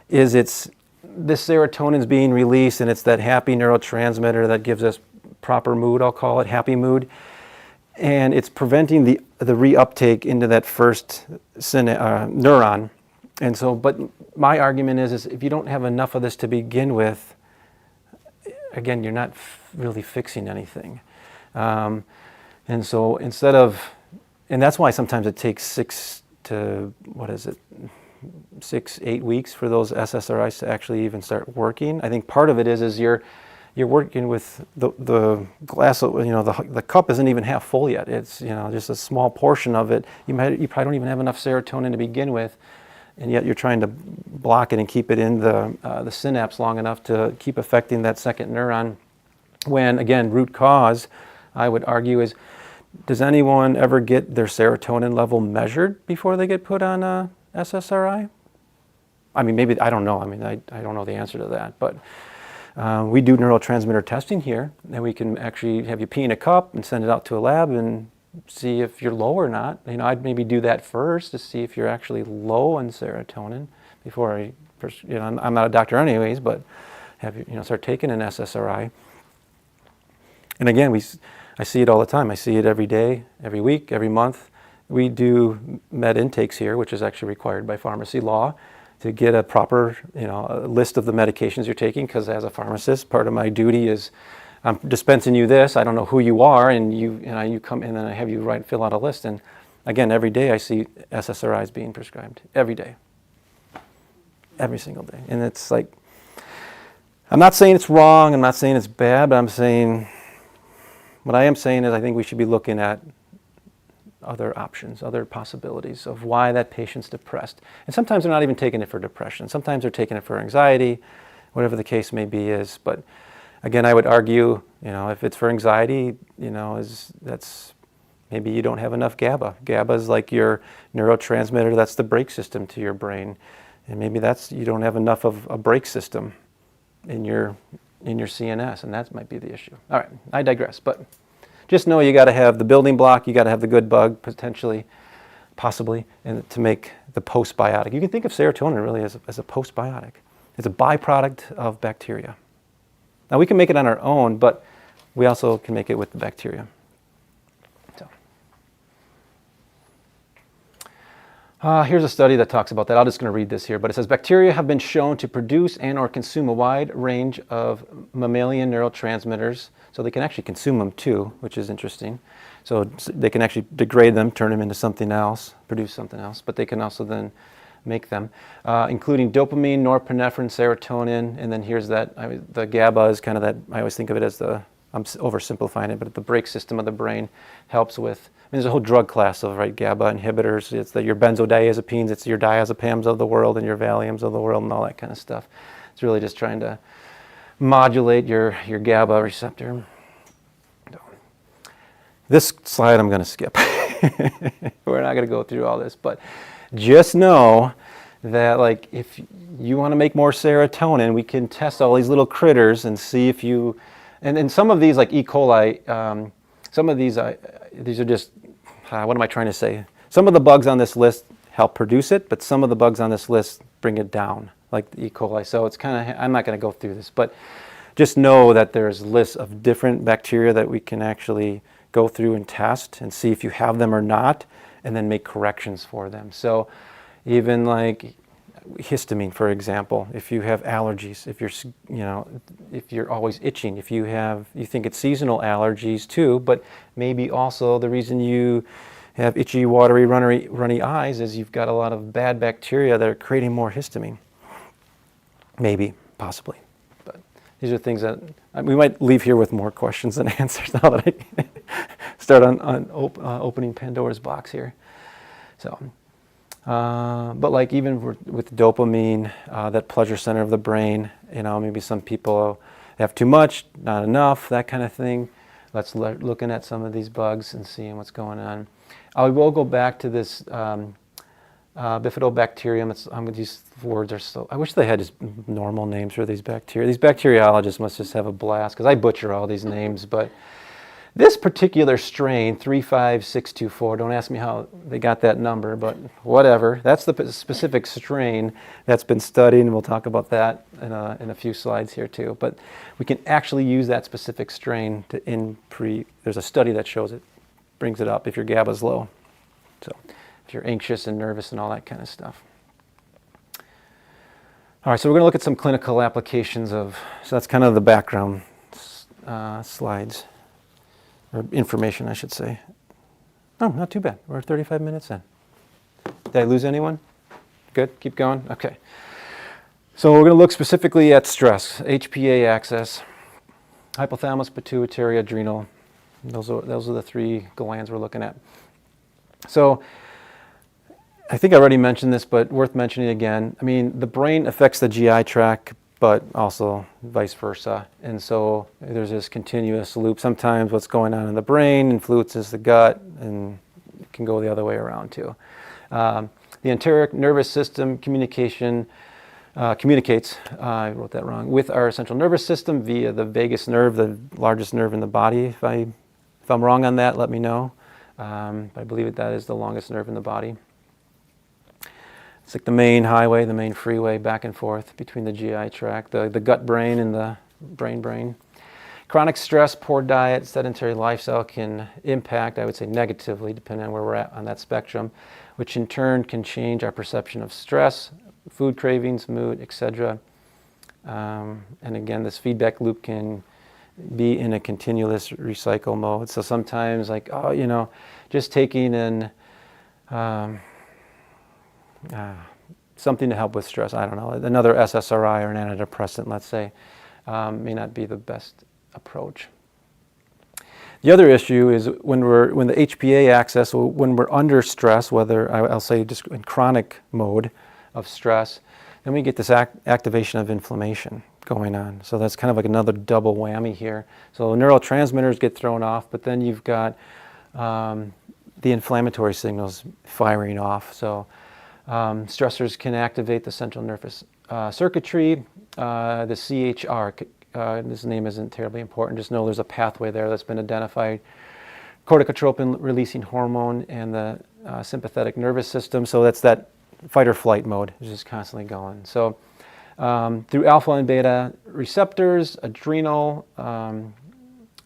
A: is it's this serotonin's being released, and it's that happy neurotransmitter that gives us proper mood, I'll call it, happy mood. And it's preventing the reuptake into that first neuron. And so, but my argument is if you don't have enough of this to begin with, again, you're not really fixing anything. And so instead of, and that's why sometimes it takes 6-8 weeks for those SSRIs to actually even start working. I think part of it is you're working with the glass, the cup isn't even half full yet. It's, just a small portion of it. You probably don't even have enough serotonin to begin with, and yet you're trying to block it and keep it in the synapse long enough to keep affecting that second neuron. When, again, root cause, I would argue, is, does anyone ever get their serotonin level measured before they get put on a SSRI? I mean, maybe, I don't know. I mean, I don't know the answer to that, but we do neurotransmitter testing here, and we can actually have you pee in a cup and send it out to a lab and see if you're low or not. I'd maybe do that first to see if you're actually low in serotonin before I'm not a doctor anyways, but have you, start taking an SSRI. And again, I see it all the time. I see it every day, every week, every month. We do med intakes here, which is actually required by pharmacy law, to get a proper, a list of the medications you're taking, because as a pharmacist, part of my duty is I'm dispensing you this, I don't know who you are, and you come in and I have you fill out a list. And again, every day I see SSRIs being prescribed, every day, every single day. And it's like, I'm not saying it's wrong, I'm not saying it's bad, but what I am saying is I think we should be looking at other options, other possibilities of why that patient's depressed. And sometimes they're not even taking it for depression. Sometimes they're taking it for anxiety, whatever the case may be is. But again, I would argue, if it's for anxiety, that's maybe you don't have enough GABA. GABA is like your neurotransmitter, that's the brake system to your brain. And maybe you don't have enough of a brake system in your CNS, and that might be the issue. All right, I digress, but just know you got to have the building block, you got to have the good bug, possibly, and to make the postbiotic. You can think of serotonin really as a postbiotic. It's a byproduct of bacteria. Now we can make it on our own, but we also can make it with the bacteria. Here's a study that talks about that. I'm just going to read this here, but it says bacteria have been shown to produce and or consume a wide range of mammalian neurotransmitters, so they can actually consume them too, which is interesting. So they can actually degrade them, turn them into something else, produce something else, but they can also then make them, including dopamine, norepinephrine, serotonin, and then here's the GABA is kind of that, I always think of it as I'm oversimplifying it, but the brake system of the brain helps with, there's a whole drug class of GABA inhibitors. It's your benzodiazepines, it's your diazepams of the world and your Valiums of the world and all that kind of stuff. It's really just trying to modulate your GABA receptor. This slide I'm going to skip. We're not going to go through all this, but just know that if you want to make more serotonin, we can test all these little critters and see if you, and some of these like E. coli, some of these are just, what am I trying to say? Some of the bugs on this list help produce it, but some of the bugs on this list bring it down, like the E. coli. So it's kind of, I'm not going to go through this, but just know that there's lists of different bacteria that we can actually go through and test and see if you have them or not, and then make corrections for them. So even like histamine, for example, if you have allergies, if you're always itching, if you think it's seasonal allergies too, but maybe also the reason you have itchy, watery, runny eyes is you've got a lot of bad bacteria that are creating more histamine. Maybe, possibly. But these are things that we might leave here with more questions than answers now that I start on opening Pandora's box here. So. But even with dopamine, that pleasure center of the brain, maybe some people have too much, not enough, that kind of thing. Let's looking at some of these bugs and seeing what's going on. I will go back to this bifidobacterium. These words are so, I wish they had just normal names for these bacteria. These bacteriologists must just have a blast, because I butcher all these names, but This particular strain, 35624, don't ask me how they got that number, but whatever. That's the specific strain that's been studied, and we'll talk about that in a few slides here too. But we can actually use that specific strain there's a study that shows it, brings it up if your GABA's low. So if you're anxious and nervous and all that kind of stuff. All right, so we're going to look at some clinical applications so that's kind of the background slides. Or information, I should say. Oh, not too bad. We're 35 minutes in. Did I lose anyone? Good? Keep going? Okay. So we're going to look specifically at stress, HPA axis, hypothalamus, pituitary, adrenal. Those are the three glands we're looking at. So I think I already mentioned this, but worth mentioning again. I mean, the brain affects the GI tract, but also vice versa. And so there's this continuous loop. Sometimes what's going on in the brain influences the gut, and it can go the other way around too. The enteric nervous system communicates, I wrote that wrong, with our central nervous system via the vagus nerve, the largest nerve in the body. If I'm wrong on that, let me know. I believe that is the longest nerve in the body. It's like the main highway, the main freeway back and forth between the GI tract, the gut brain and the brain. Chronic stress, poor diet, sedentary lifestyle can impact, I would say negatively, depending on where we're at on that spectrum, which in turn can change our perception of stress, food cravings, mood, etc. And again, this feedback loop can be in a continuous recycle mode. So sometimes like, just taking in something to help with stress, I don't know, another SSRI or an antidepressant, let's say, may not be the best approach. The other issue is when the HPA axis, when we're under stress, whether I'll say just in chronic mode of stress, then we get this activation of inflammation going on. So that's kind of like another double whammy here. So neurotransmitters get thrown off, but then you've got the inflammatory signals firing off. So stressors can activate the central nervous circuitry, the CHR. This name isn't terribly important. Just know there's a pathway there that's been identified. Corticotropin releasing hormone and the sympathetic nervous system. So that's that fight or flight mode. It's just constantly going. So through alpha and beta receptors, adrenal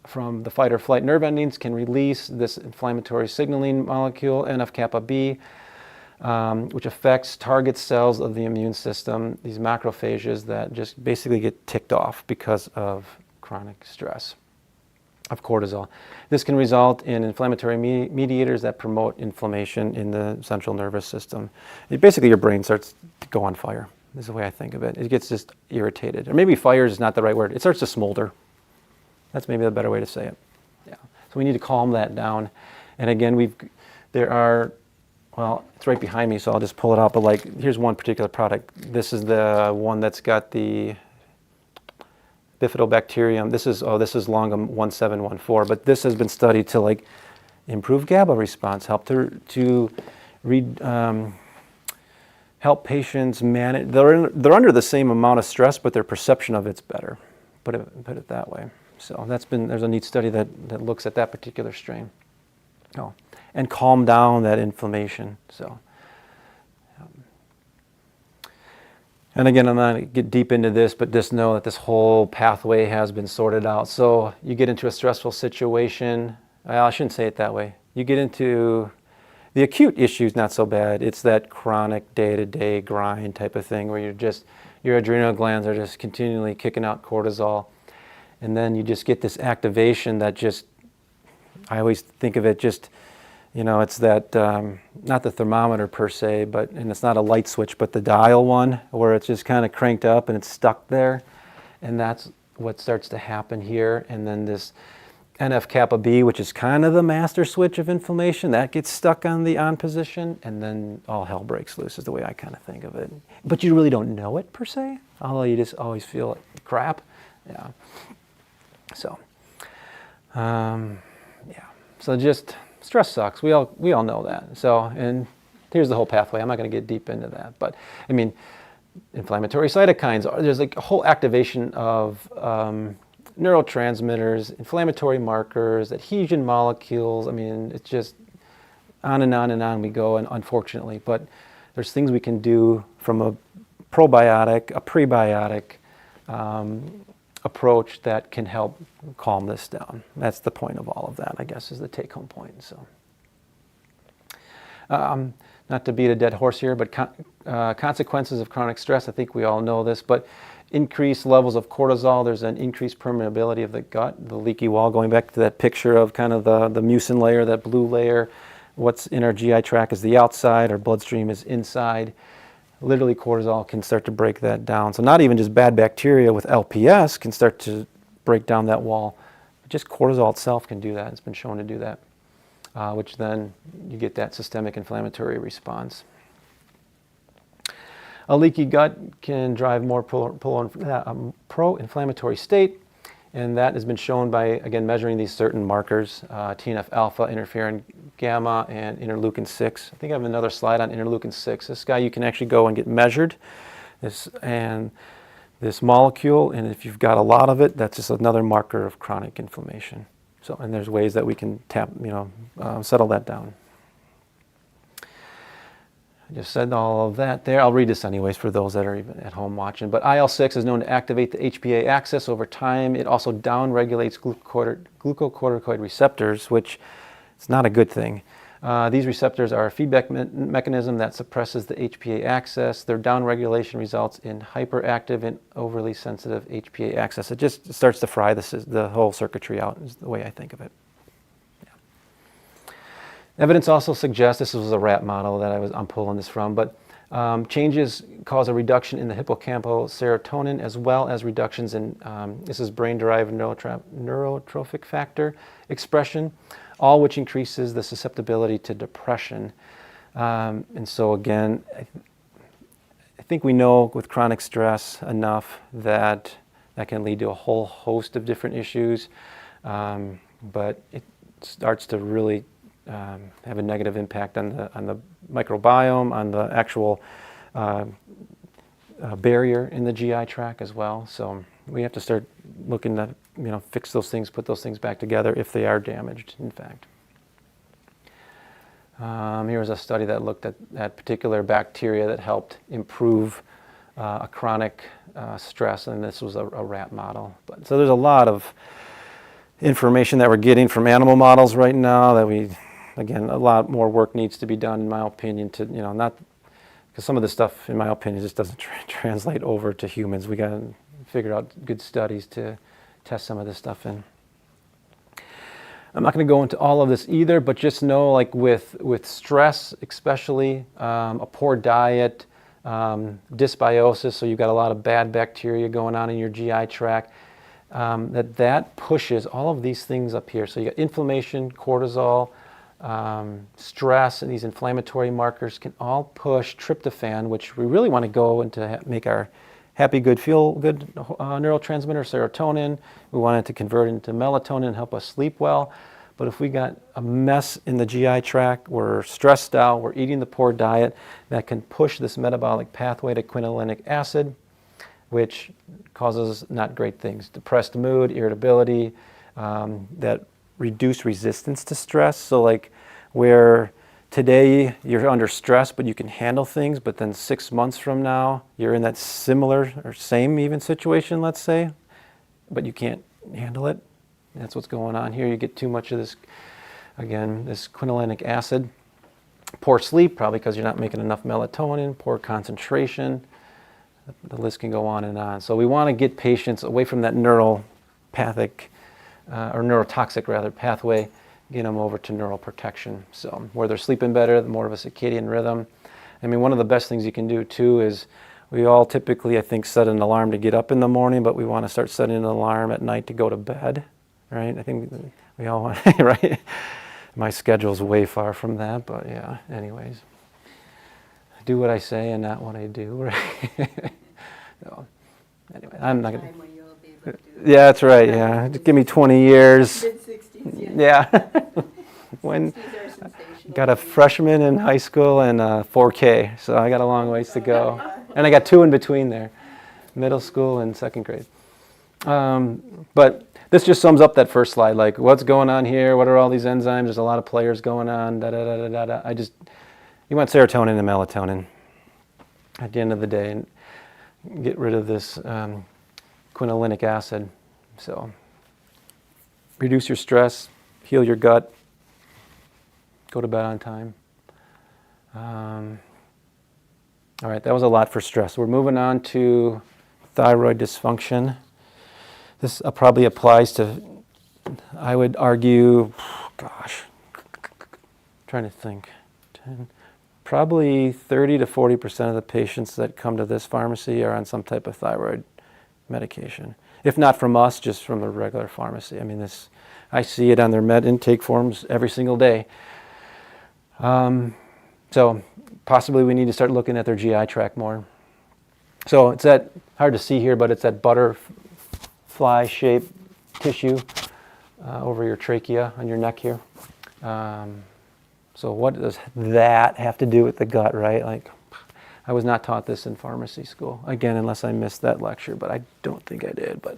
A: from the fight or flight nerve endings can release this inflammatory signaling molecule, NF-kappa B, which affects target cells of the immune system, these macrophages that just basically get ticked off because of chronic stress of cortisol. This can result in inflammatory mediators that promote inflammation in the central nervous system. Basically, your brain starts to go on fire. This is the way I think of it. It gets just irritated. Or maybe fire is not the right word. It starts to smolder. That's maybe the better way to say it. Yeah. So we need to calm that down. And again, well, it's right behind me, so I'll just pull it out. But like, here's one particular product. This is the one that's got the bifidobacterium. This is longum 1714. But this has been studied to like improve GABA response, help help patients manage. They're under the same amount of stress, but their perception of it's better. Put it that way. So there's a neat study that looks at that particular strain. Oh. And calm down that inflammation. So, and again, I'm not going to get deep into this, but just know that this whole pathway has been sorted out. So you get into a stressful situation. Well, I shouldn't say it that way. You get into the acute issues, not so bad. It's that chronic day-to-day grind type of thing where your adrenal glands are just continually kicking out cortisol, and then you just get this activation that I always think of it just. It's that, not the thermometer per se, and it's not a light switch, but the dial one, where it's just kind of cranked up and it's stuck there. And that's what starts to happen here. And then this NF-kappa B, which is kind of the master switch of inflammation, that gets stuck on the on position, and then all hell breaks loose is the way I kind of think of it. But you really don't know it per se, although you just always feel like crap. Yeah. So, So just... stress sucks. We all know that. So, and here's the whole pathway. I'm not going to get deep into that, but I mean, inflammatory cytokines. There's like a whole activation of neurotransmitters, inflammatory markers, adhesion molecules. I mean, it's just on and on and on we go, and unfortunately. But there's things we can do from a probiotic, a prebiotic approach that can help calm this down. That's the point of all of that, I guess, is the take-home point. So, not to beat a dead horse here, but consequences of chronic stress, I think we all know this, but increased levels of cortisol, there's an increased permeability of the gut, the leaky wall, going back to that picture of kind of the mucin layer, that blue layer. What's in our GI tract is the outside, our bloodstream is inside. Literally, cortisol can start to break that down. So not even just bad bacteria with LPS can start to break down that wall. Just cortisol itself can do that. It's been shown to do that, which then you get that systemic inflammatory response. A leaky gut can drive more pro-inflammatory state, and that has been shown by, again, measuring these certain markers, TNF-alpha, interferon gamma, and interleukin-6. I think I have another slide on interleukin-6. This guy you can actually go and get measured, this molecule, and if you've got a lot of it, that's just another marker of chronic inflammation. So, and there's ways that we can settle that down. I just said all of that there. I'll read this anyways for those that are even at home watching. But IL-6 is known to activate the HPA axis over time. It also downregulates glucocorticoid receptors, which is not a good thing. These receptors are a feedback mechanism that suppresses the HPA axis. Their downregulation results in hyperactive and overly sensitive HPA axis. It just starts to fry the whole circuitry out, is the way I think of it. Evidence also suggests, this was a rat model that I'm pulling this from, but changes cause a reduction in the hippocampal serotonin as well as reductions in, this is brain-derived neurotrophic factor expression, all which increases the susceptibility to depression. And so again, I think we know with chronic stress enough that that can lead to a whole host of different issues, but it starts to really have a negative impact on the microbiome, on the actual barrier in the GI tract as well. So we have to start looking to fix those things, put those things back together if they are damaged, in fact. Here was a study that looked at particular bacteria that helped improve a chronic stress, and this was a rat model. So there's a lot of information that we're getting from animal models right now that again, a lot more work needs to be done, in my opinion, to, not, because some of this stuff, in my opinion, just doesn't translate over to humans. We got to figure out good studies to test some of this stuff in. I'm not going to go into all of this either, but just know, like with stress especially, a poor diet, dysbiosis, so you've got a lot of bad bacteria going on in your GI tract, that pushes all of these things up here. So you got inflammation, cortisol, stress, and these inflammatory markers can all push tryptophan, which we really want to go into make our happy, good, feel good neurotransmitter, serotonin. We want it to convert into melatonin and help us sleep well. But if we got a mess in the GI tract, we're stressed out, we're eating the poor diet, that can push this metabolic pathway to quinolinic acid, which causes not great things. Depressed mood, irritability, that reduced resistance to stress. So like where today you're under stress, but you can handle things, but then 6 months from now, you're in that similar or same even situation, let's say, but you can't handle it. That's what's going on here. You get too much of this, again, this quinolinic acid. Poor sleep, probably because you're not making enough melatonin, poor concentration. The list can go on and on. So we want to get patients away from that neuropathic, or neurotoxic rather, pathway, get them over to neuroprotection. So where they're sleeping better, the more of a circadian rhythm. I mean, one of the best things you can do too is we all typically, I think, set an alarm to get up in the morning, but we want to start setting an alarm at night to go to bed, right? I think we all want, right? My schedule's way far from that, but yeah, anyways. Do what I say and not what I do, right? So, anyway, I'm not going to... Yeah, that's right, yeah. Just give me 20 years.
B: Mid-60s,
A: yeah. When got a freshman in high school and 4K, so I got a long ways to go. And I got 2 in between there, middle school and second grade. But this just sums up that first slide, like what's going on here, what are all these enzymes, there's a lot of players going on, da-da-da-da-da. You want serotonin and melatonin at the end of the day, and get rid of this quinolinic acid. So reduce your stress, heal your gut, go to bed on time. All right, that was a lot for stress. We're moving on to thyroid dysfunction. This probably applies to, I would argue, gosh, trying to think, probably 30 to 40% of the patients that come to this pharmacy are on some type of thyroid medication. If not from us, just from a regular pharmacy. I mean, I see it on their med intake forms every single day. So possibly we need to start looking at their GI tract more. So it's that, hard to see here, but it's that butterfly-shaped tissue over your trachea on your neck here. So what does that have to do with the gut, right? Like, I was not taught this in pharmacy school. Again, unless I missed that lecture, but I don't think I did. But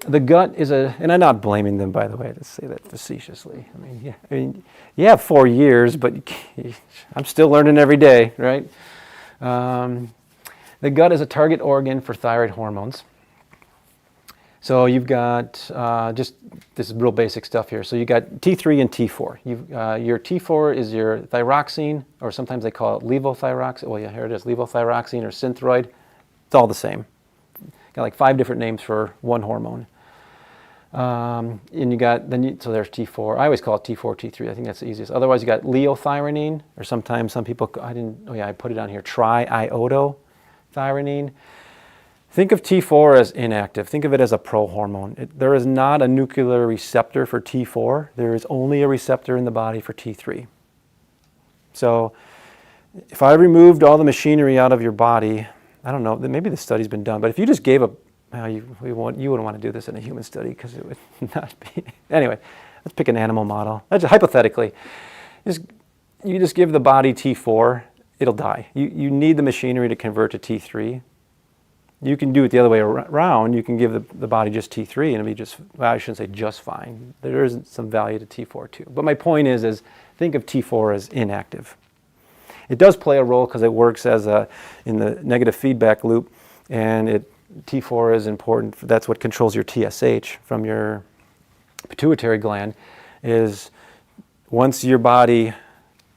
A: the gut is and I'm not blaming them, by the way, to say that facetiously. I mean, you have 4 years, but I'm still learning every day, right? The gut is a target organ for thyroid hormones. So you've got, this is real basic stuff here. So you got T3 and T4. Your T4 is your thyroxine, or sometimes they call it levothyroxine. Well, yeah, here it is, levothyroxine or synthroid. It's all the same. Got like 5 different names for one hormone. And you got, so there's T4. I always call it T4, T3. I think that's the easiest. Otherwise, you got liothyronine, or sometimes some people, I put it on here, triiodothyronine. Think of T4 as inactive. Think of it as a prohormone. There is not a nuclear receptor for T4. There is only a receptor in the body for T3. So if I removed all the machinery out of your body, I don't know, maybe the study's been done, but if you just gave you wouldn't want to do this in a human study because it would not be. Anyway, let's pick an animal model. Hypothetically, you just give the body T4, it'll die. You need the machinery to convert to T3. You can do it the other way around. You can give the body just T3 and it'll be just, well, I shouldn't say just fine. There is some value to T4 too. But my point is think of T4 as inactive. It does play a role because it works as in the negative feedback loop, and T4 is important. That's what controls your TSH from your pituitary gland. Is once your body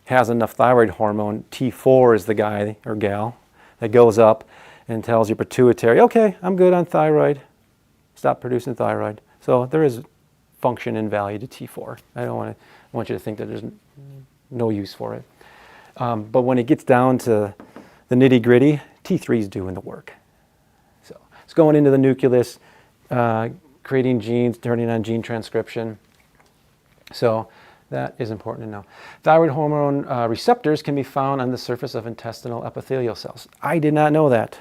A: has enough thyroid hormone, T4 is the guy or gal that goes up and tells your pituitary, okay, I'm good on thyroid, stop producing thyroid. So there is function and value to T4. I want you to think that there's no use for it. But when it gets down to the nitty gritty, T3 is doing the work. So it's going into the nucleus, creating genes, turning on gene transcription. So that is important to know. Thyroid hormone receptors can be found on the surface of intestinal epithelial cells. I did not know that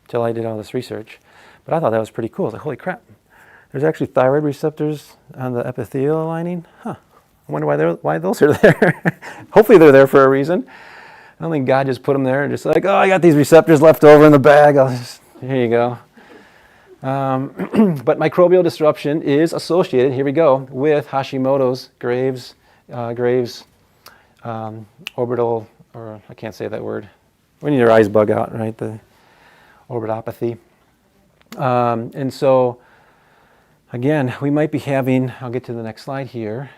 A: until I did all this research, but I thought that was pretty cool. I was like, holy crap, there's actually thyroid receptors on the epithelial lining? Huh, I wonder why those are there. Hopefully they're there for a reason. I don't think God just put them there and just like, oh, I got these receptors left over in the bag. Here you go. But microbial disruption is associated, here we go, with Hashimoto's, Graves, orbital, or I can't say that word. When your eyes bug out, right? The orbitopathy. And so, again, we might be having, I'll get to the next slide here,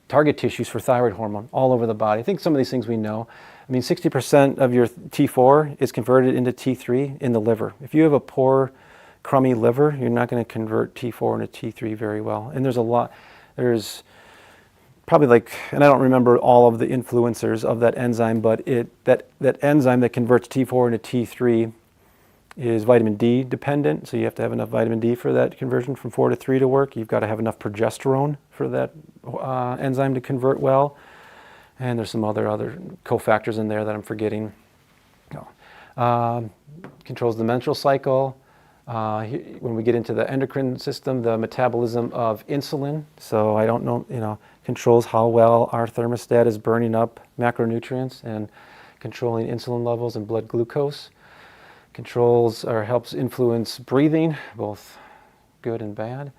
A: target tissues for thyroid hormone all over the body. I think some of these things we know. I mean, 60% of your T4 is converted into T3 in the liver. If you have a poor, crummy liver, you're not going to convert T4 into T3 very well. And there's probably like, and I don't remember all of the influencers of that enzyme, but that enzyme that converts T4 into T3 is vitamin D dependent. So you have to have enough vitamin D for that conversion from 4 to 3 to work. You've got to have enough progesterone for that enzyme to convert well. And there's some other cofactors in there that I'm forgetting. Controls the menstrual cycle. When we get into the endocrine system, the metabolism of insulin. So I don't know, controls how well our thermostat is burning up macronutrients and controlling insulin levels and blood glucose. Controls or helps influence breathing, both good and bad.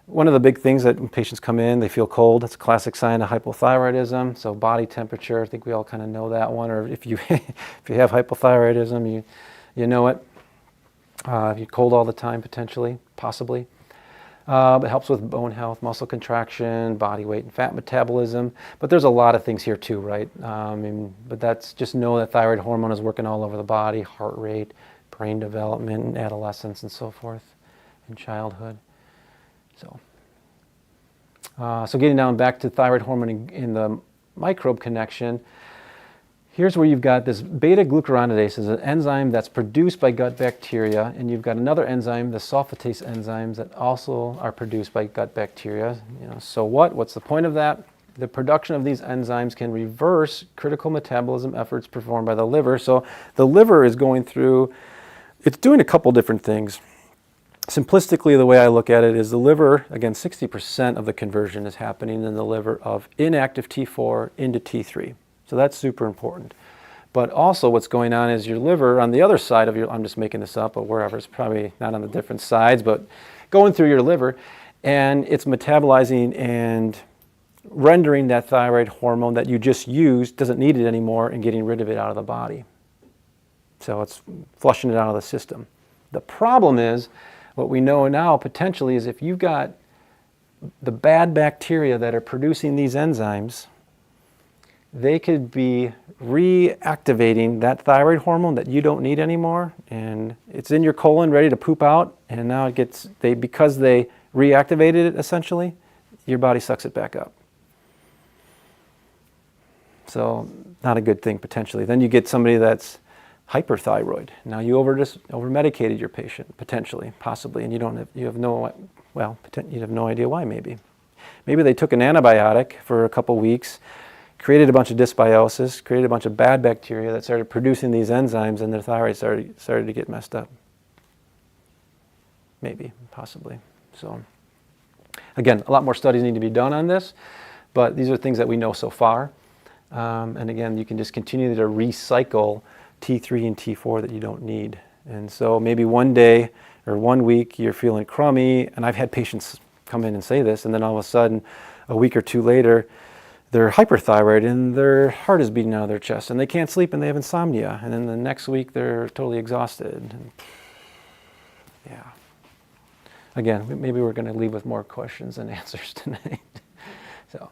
A: One of the big things that when patients come in, they feel cold. That's a classic sign of hypothyroidism. So body temperature, I think we all kind of know that one. Or if you if you have hypothyroidism, you know it. If you're cold all the time, potentially, possibly. It helps with bone health, muscle contraction, body weight, and fat metabolism. But there's a lot of things here too, right? But that's just know that thyroid hormone is working all over the body, heart rate, brain development, adolescence, and so forth, in childhood. So getting down back to thyroid hormone in the microbe connection, here's where you've got this beta-glucuronidase is an enzyme that's produced by gut bacteria, and you've got another enzyme, the sulfatase enzymes, that also are produced by gut bacteria. So what's the point of that? The production of these enzymes can reverse critical metabolism efforts performed by the liver. So the liver is going through, it's doing a couple different things. Simplistically, the way I look at it is the liver, again, 60% of the conversion is happening in the liver of inactive T4 into T3. So that's super important. But also what's going on is your liver on the other side of your, I'm just making this up, but wherever, it's probably not on the different sides, but going through your liver, and it's metabolizing and rendering that thyroid hormone that you just used, doesn't need it anymore, and getting rid of it out of the body. So it's flushing it out of the system. The problem is, what we know now potentially is if you've got the bad bacteria that are producing these enzymes, they could be reactivating that thyroid hormone that you don't need anymore, and it's in your colon ready to poop out, and now it gets, because they reactivated it essentially, your body sucks it back up. So not a good thing potentially. Then you get somebody that's hyperthyroid. Now you over-medicated your patient, potentially, possibly, and you have no idea why maybe. Maybe they took an antibiotic for a couple weeks, created a bunch of dysbiosis, created a bunch of bad bacteria that started producing these enzymes, and their thyroid started to get messed up. Maybe, possibly. So again, a lot more studies need to be done on this, but these are things that we know so far. And again, you can just continue to recycle T3 and T4 that you don't need. And so maybe one day or 1 week you're feeling crummy, and I've had patients come in and say this, and then all of a sudden, a week or two later, they're hyperthyroid and their heart is beating out of their chest and they can't sleep and they have insomnia. And then the next week they're totally exhausted. And yeah. Again, maybe we're going to leave with more questions than answers tonight. So,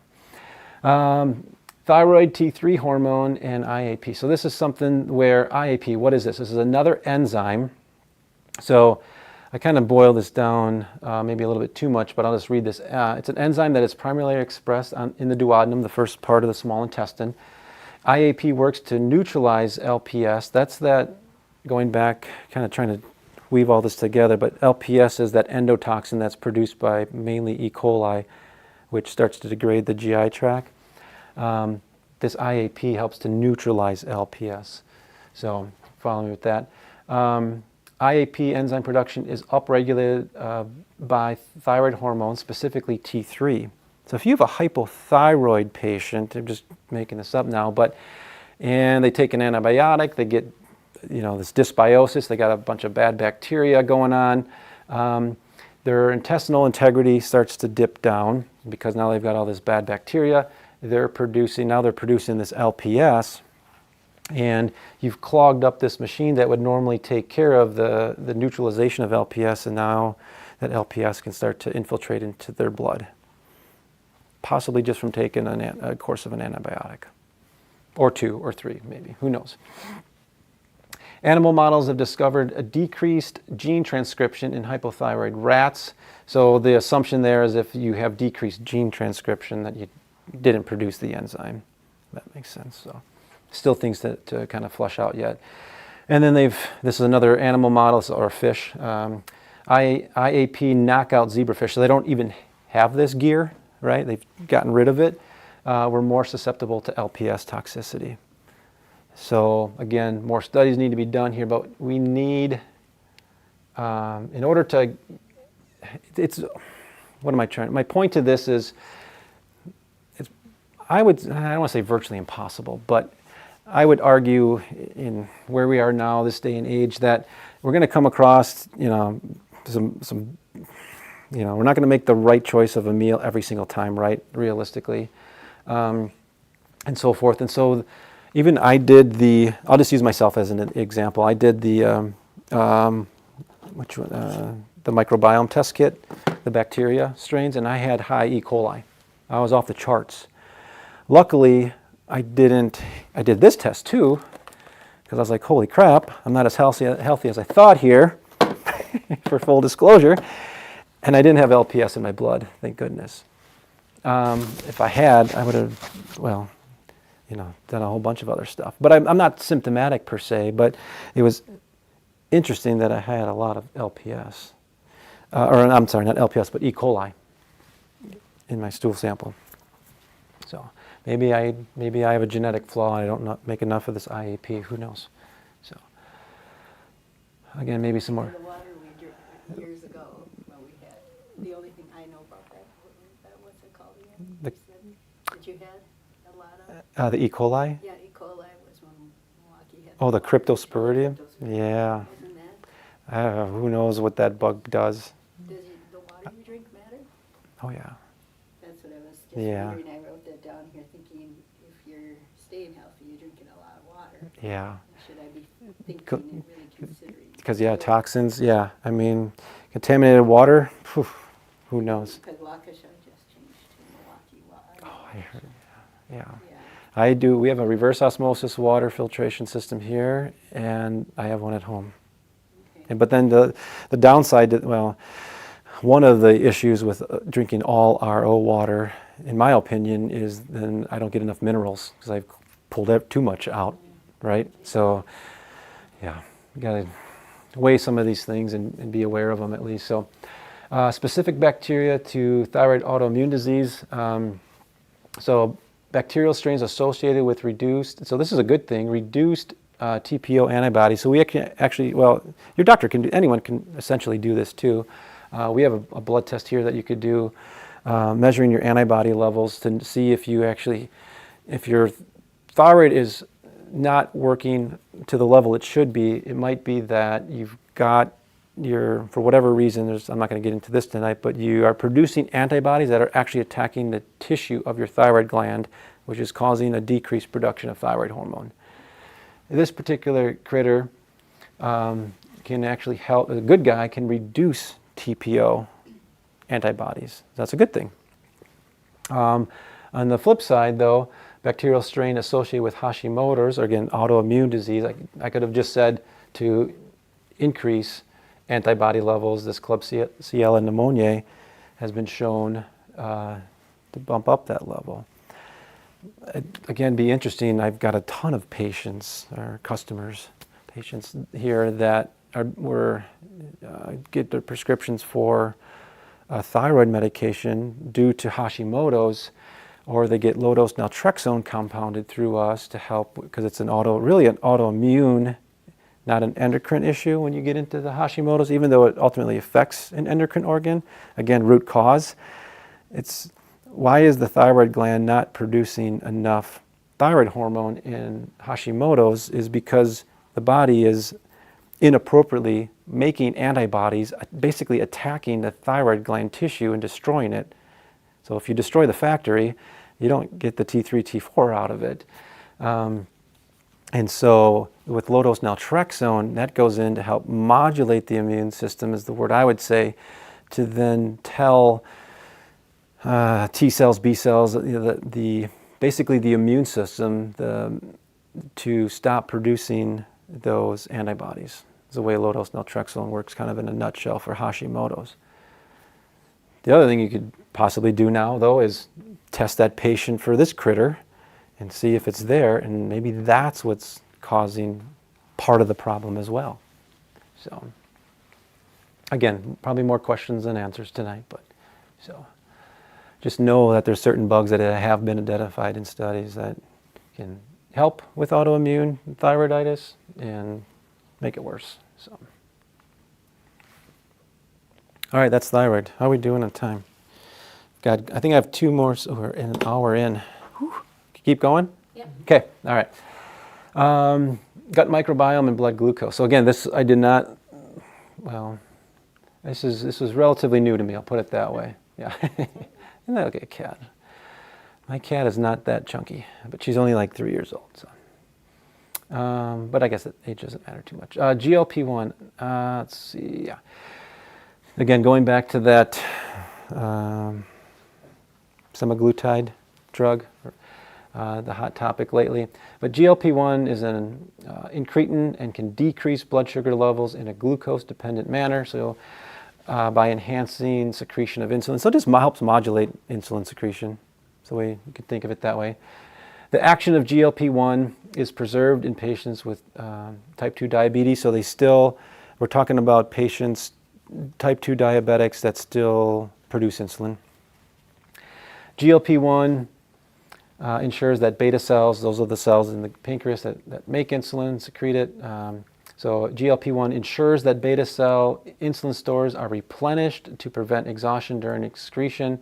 A: thyroid T3 hormone and IAP. So this is something where IAP, what is this? This is another enzyme. So I kind of boil this down maybe a little bit too much, but I'll just read this. It's an enzyme that is primarily expressed in the duodenum, the first part of the small intestine. IAP works to neutralize LPS. That's that, going back, kind of trying to weave all this together, but LPS is that endotoxin that's produced by mainly E. coli, which starts to degrade the GI tract. This IAP helps to neutralize LPS. So follow me with that. IAP enzyme production is upregulated by thyroid hormone, specifically T3. So if you have a hypothyroid patient, I'm just making this up now, and they take an antibiotic, they get this dysbiosis, they got a bunch of bad bacteria going on, their intestinal integrity starts to dip down because now they've got all this bad bacteria. They're producing this LPS, and you've clogged up this machine that would normally take care of the neutralization of LPS, and now that LPS can start to infiltrate into their blood, possibly just from taking a course of an antibiotic, or 2 or 3 maybe, who knows. Animal models have discovered a decreased gene transcription in hypothyroid rats. So the assumption there is if you have decreased gene transcription that you didn't produce the enzyme. That makes sense. So still things to kind of flush out yet. And then this is another animal model, or fish, IAP knockout zebrafish. So they don't even have this gear, right? They've gotten rid of it. We're more susceptible to LPS toxicity. So again, more studies need to be done here, but we need, in order to, my point to this is, I don't want to say virtually impossible, but I would argue in where we are now, this day and age, that we're going to come across, some we're not going to make the right choice of a meal every single time, right? Realistically, and so forth. And so, even I did I'll just use myself as an example. I did the microbiome test kit, the bacteria strains, and I had high E. coli. I was off the charts. Luckily, I did this test too, because I was like, holy crap, I'm not as healthy as I thought here, for full disclosure, and I didn't have LPS in my blood, thank goodness. If I had, I would have, done a whole bunch of other stuff. But I'm not symptomatic per se, but it was interesting that I had a lot of LPS. I'm sorry, not LPS, but E. coli in my stool sample. So maybe I have a genetic flaw and I don't make enough of this IAP. Who knows? So again, maybe some more.
B: The water we drank years ago, well, we had, the only thing I know about that, what's it called again? That you had a lot of?
A: The E. coli?
B: Yeah, E. coli was when Milwaukee had.
A: Oh, the cryptosporidium? Yeah.
B: Wasn't that?
A: Who knows what that bug does?
B: Does the water you drink matter?
A: Oh, yeah.
B: That's what I was just
A: Yeah.
B: wondering. I wrote that down here thinking if you're staying healthy, you're drinking a lot of water.
A: Yeah.
B: Should I be thinking and really considering?
A: Because, toxins, yeah. I mean, contaminated water, who knows?
B: Because Waukesha just changed to Milwaukee water.
A: Oh, I heard, yeah.
B: Yeah.
A: We have a reverse osmosis water filtration system here, and I have one at home.
B: Okay.
A: But then the downside, one of the issues with drinking all RO water, in my opinion, is then I don't get enough minerals because I've pulled too much out, right? So, yeah, you got to weigh some of these things and be aware of them at least. So, specific bacteria to thyroid autoimmune disease. So, bacterial strains associated with reduced, so this is a good thing, reduced TPO antibodies. So we actually, your doctor anyone can essentially do this too. We have a blood test here that you could do, measuring your antibody levels to see if your thyroid is not working to the level it should be. It might be that you've got for whatever reason, I'm not going to get into this tonight, but you are producing antibodies that are actually attacking the tissue of your thyroid gland, which is causing a decreased production of thyroid hormone. This particular critter can actually help, a good guy can reduce TPO antibodies. That's a good thing. On the flip side, though, bacterial strain associated with Hashimoto's, or again, autoimmune disease, I could have just said to increase antibody levels. This Klebsiella pneumoniae has been shown to bump up that level. Again, be interesting. I've got a ton of patients here that get their prescriptions for thyroid medication due to Hashimoto's, or they get low-dose naltrexone compounded through us to help, because it's really an autoimmune, not an endocrine issue when you get into the Hashimoto's, even though it ultimately affects an endocrine organ. Again, root cause. Why is the thyroid gland not producing enough thyroid hormone in Hashimoto's is because the body is inappropriately making antibodies, basically attacking the thyroid gland tissue and destroying it. So if you destroy the factory, you don't get the T3, T4 out of it. And so with low-dose naltrexone, that goes in to help modulate the immune system, is the word I would say, to then tell T cells, B cells, basically the immune system to stop producing those antibodies. It's the way low-dose naltrexone works kind of in a nutshell for Hashimoto's. The other thing you could possibly do now, though, is test that patient for this critter and see if it's there, and maybe that's what's causing part of the problem as well. So, again, probably more questions than answers tonight, but just know that there's certain bugs that have been identified in studies that can help with autoimmune thyroiditis and make it worse. So, all right, that's thyroid. How are we doing on time? God, I think I have 2 more, so we're an hour in. Whew. Keep going?
B: Yep.
A: Okay, all right. Gut microbiome and blood glucose. So again, this I did not, well, this was relatively new to me, I'll put it that way. Yeah. Isn't that okay, cat? My cat is not that chunky, but she's only like 3 years old. So. But I guess age doesn't matter too much. GLP-1, let's see, yeah. Again, going back to that semaglutide drug, the hot topic lately. But GLP-1 is an incretin and can decrease blood sugar levels in a glucose-dependent manner, so by enhancing secretion of insulin. So it just helps modulate insulin secretion. That's the way you could think of it that way. The action of GLP-1 is preserved in patients with type 2 diabetes, so we're talking about patients, type 2 diabetics that still produce insulin. GLP-1 ensures that beta cells, those are the cells in the pancreas that make insulin, secrete it. So GLP-1 ensures that beta cell insulin stores are replenished to prevent exhaustion during excretion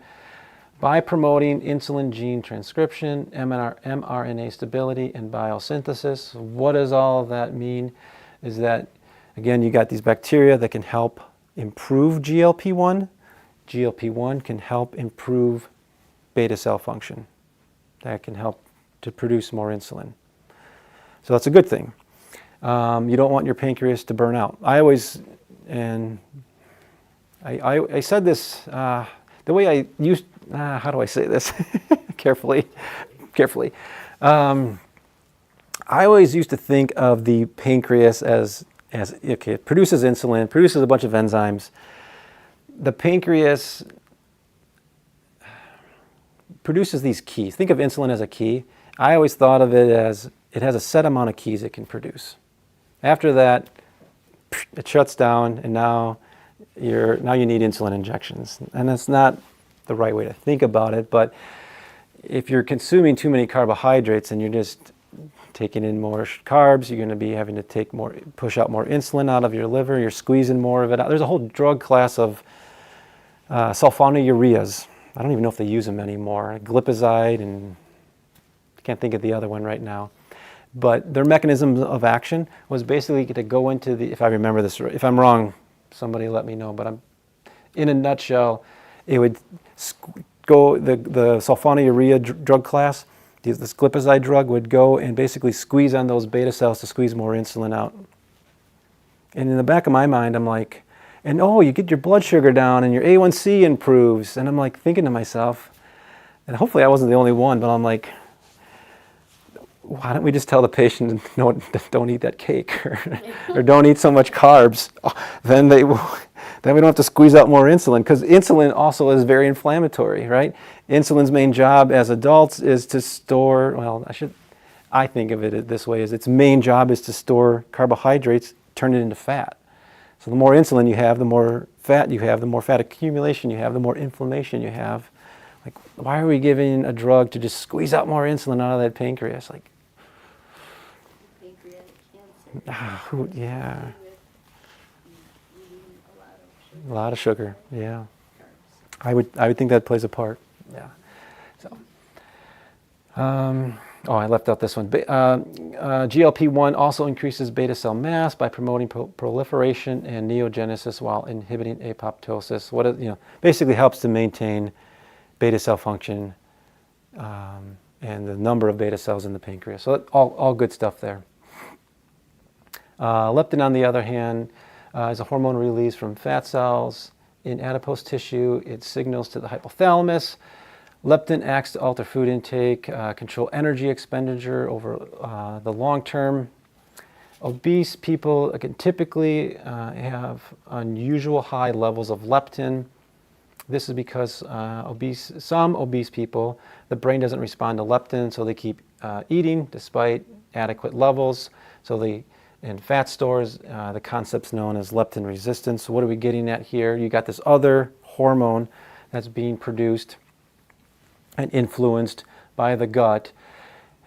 A: by promoting insulin gene transcription, mRNA stability, and biosynthesis. What does all of that mean? Is that, again, you got these bacteria that can help improve GLP-1. GLP-1 can help improve beta cell function. That can help to produce more insulin. So that's a good thing. You don't want your pancreas to burn out. I said this, the way I used, how do I say this? carefully. I always used to think of the pancreas as okay, it produces insulin, produces a bunch of enzymes. The pancreas produces these keys. Think of insulin as a key. I always thought of it as it has a set amount of keys it can produce. After that, it shuts down, and now you need insulin injections. And that's not the right way to think about it, but if you're consuming too many carbohydrates and you're just taking in more carbs, you're going to be having to push out more insulin out of your liver, you're squeezing more of it out. There's a whole drug class of sulfonylureas. I don't even know if they use them anymore. Glipizide, and I can't think of the other one right now. But their mechanism of action was basically to go into if I remember this right, if I'm wrong, somebody let me know, but in a nutshell, it would go, the sulfonylurea drug class, this glipizide drug would go and basically squeeze on those beta cells to squeeze more insulin out. And in the back of my mind, I'm like, and you get your blood sugar down and your A1C improves. And I'm like thinking to myself, and hopefully I wasn't the only one, but I'm like, why don't we just tell the patient, no, don't eat that cake or don't eat so much carbs? Then we don't have to squeeze out more insulin, because insulin also is very inflammatory, right? Insulin's main job as adults is to store, I think of it this way, is its main job is to store carbohydrates, turn it into fat. So the more insulin you have, the more fat you have, the more fat accumulation you have, the more inflammation you have. Like, why are we giving a drug to just squeeze out more insulin out of that pancreas? Like,
B: Pancreatic cancer.
A: Yeah.
B: Eating
A: A lot of sugar, yeah.
B: carbs.
A: I would think that plays a part, yeah. So, I left out this one. GLP-1 also increases beta cell mass by promoting proliferation and neogenesis while inhibiting apoptosis. Basically helps to maintain beta cell function and the number of beta cells in the pancreas. So all good stuff there. Leptin, on the other hand, is a hormone released from fat cells in adipose tissue. It signals to the hypothalamus. Leptin acts to alter food intake, control energy expenditure over the long term. Obese people can typically have unusual high levels of leptin. This is because some obese people, the brain doesn't respond to leptin, so they keep eating despite adequate levels. In fat stores, the concept's known as leptin resistance. So what are we getting at here? You got this other hormone that's being produced and influenced by the gut,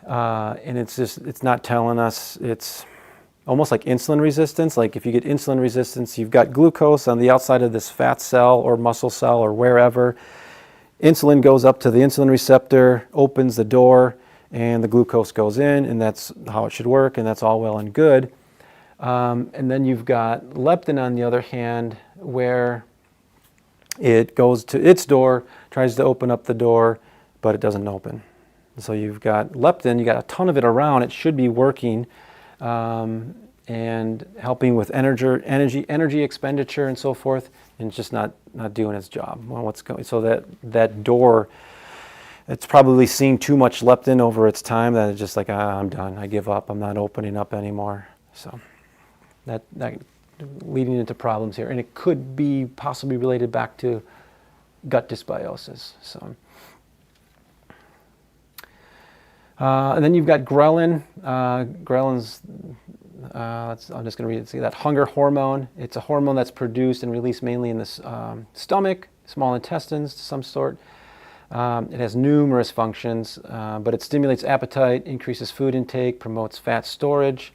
A: and it's not telling us. It's almost like insulin resistance. Like if you get insulin resistance, you've got glucose on the outside of this fat cell or muscle cell or wherever. Insulin goes up to the insulin receptor, opens the door, and the glucose goes in, and that's how it should work, and that's all well and good. And then you've got leptin on the other hand, where it goes to its door, tries to open up the door, but it doesn't open. So you've got leptin, you got a ton of it around, it should be working and helping with energy expenditure and so forth, and it's just not doing its job. Well, so that door, it's probably seen too much leptin over its time that it's just like, I'm done, I give up, I'm not opening up anymore. So that leading into problems here, and it could be possibly related back to gut dysbiosis. So, and then you've got ghrelin. Ghrelin's, I'm just going to read it. See that hunger hormone. It's a hormone that's produced and released mainly in the stomach, small intestines to some sort. It has numerous functions, but it stimulates appetite, increases food intake, promotes fat storage.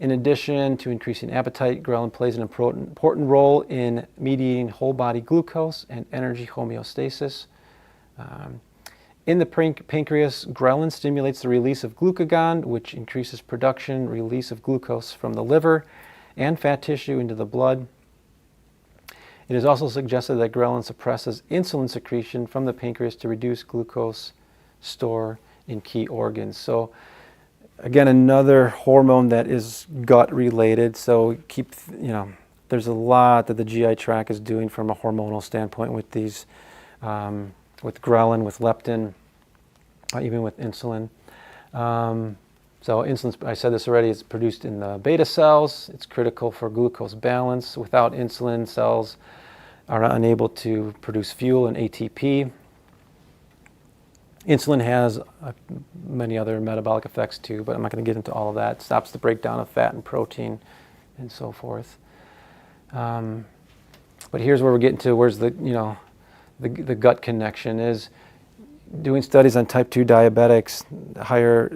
A: In addition to increasing appetite, ghrelin plays an important role in mediating whole body glucose and energy homeostasis. In the pancreas, ghrelin stimulates the release of glucagon, which increases production, release of glucose from the liver and fat tissue into the blood. It is also suggested that ghrelin suppresses insulin secretion from the pancreas to reduce glucose store in key organs. So again, another hormone that is gut related. So there's a lot that the GI tract is doing from a hormonal standpoint with these, with ghrelin, with leptin, even with insulin. So insulin, I said this already, is produced in the beta cells. It's critical for glucose balance. Without insulin, cells are unable to produce fuel and ATP. Insulin has many other metabolic effects too, but I'm not going to get into all of that. It stops the breakdown of fat and protein and so forth. But here's where we're getting to, where's the gut connection is. Doing studies on type 2 diabetics,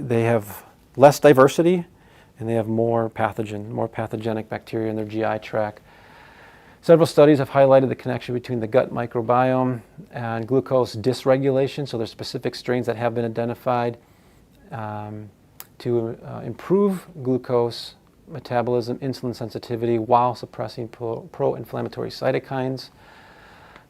A: they have less diversity and they have more pathogenic bacteria in their GI tract. Several studies have highlighted the connection between the gut microbiome and glucose dysregulation. So there's specific strains that have been identified to improve glucose metabolism, insulin sensitivity, while suppressing pro-inflammatory cytokines.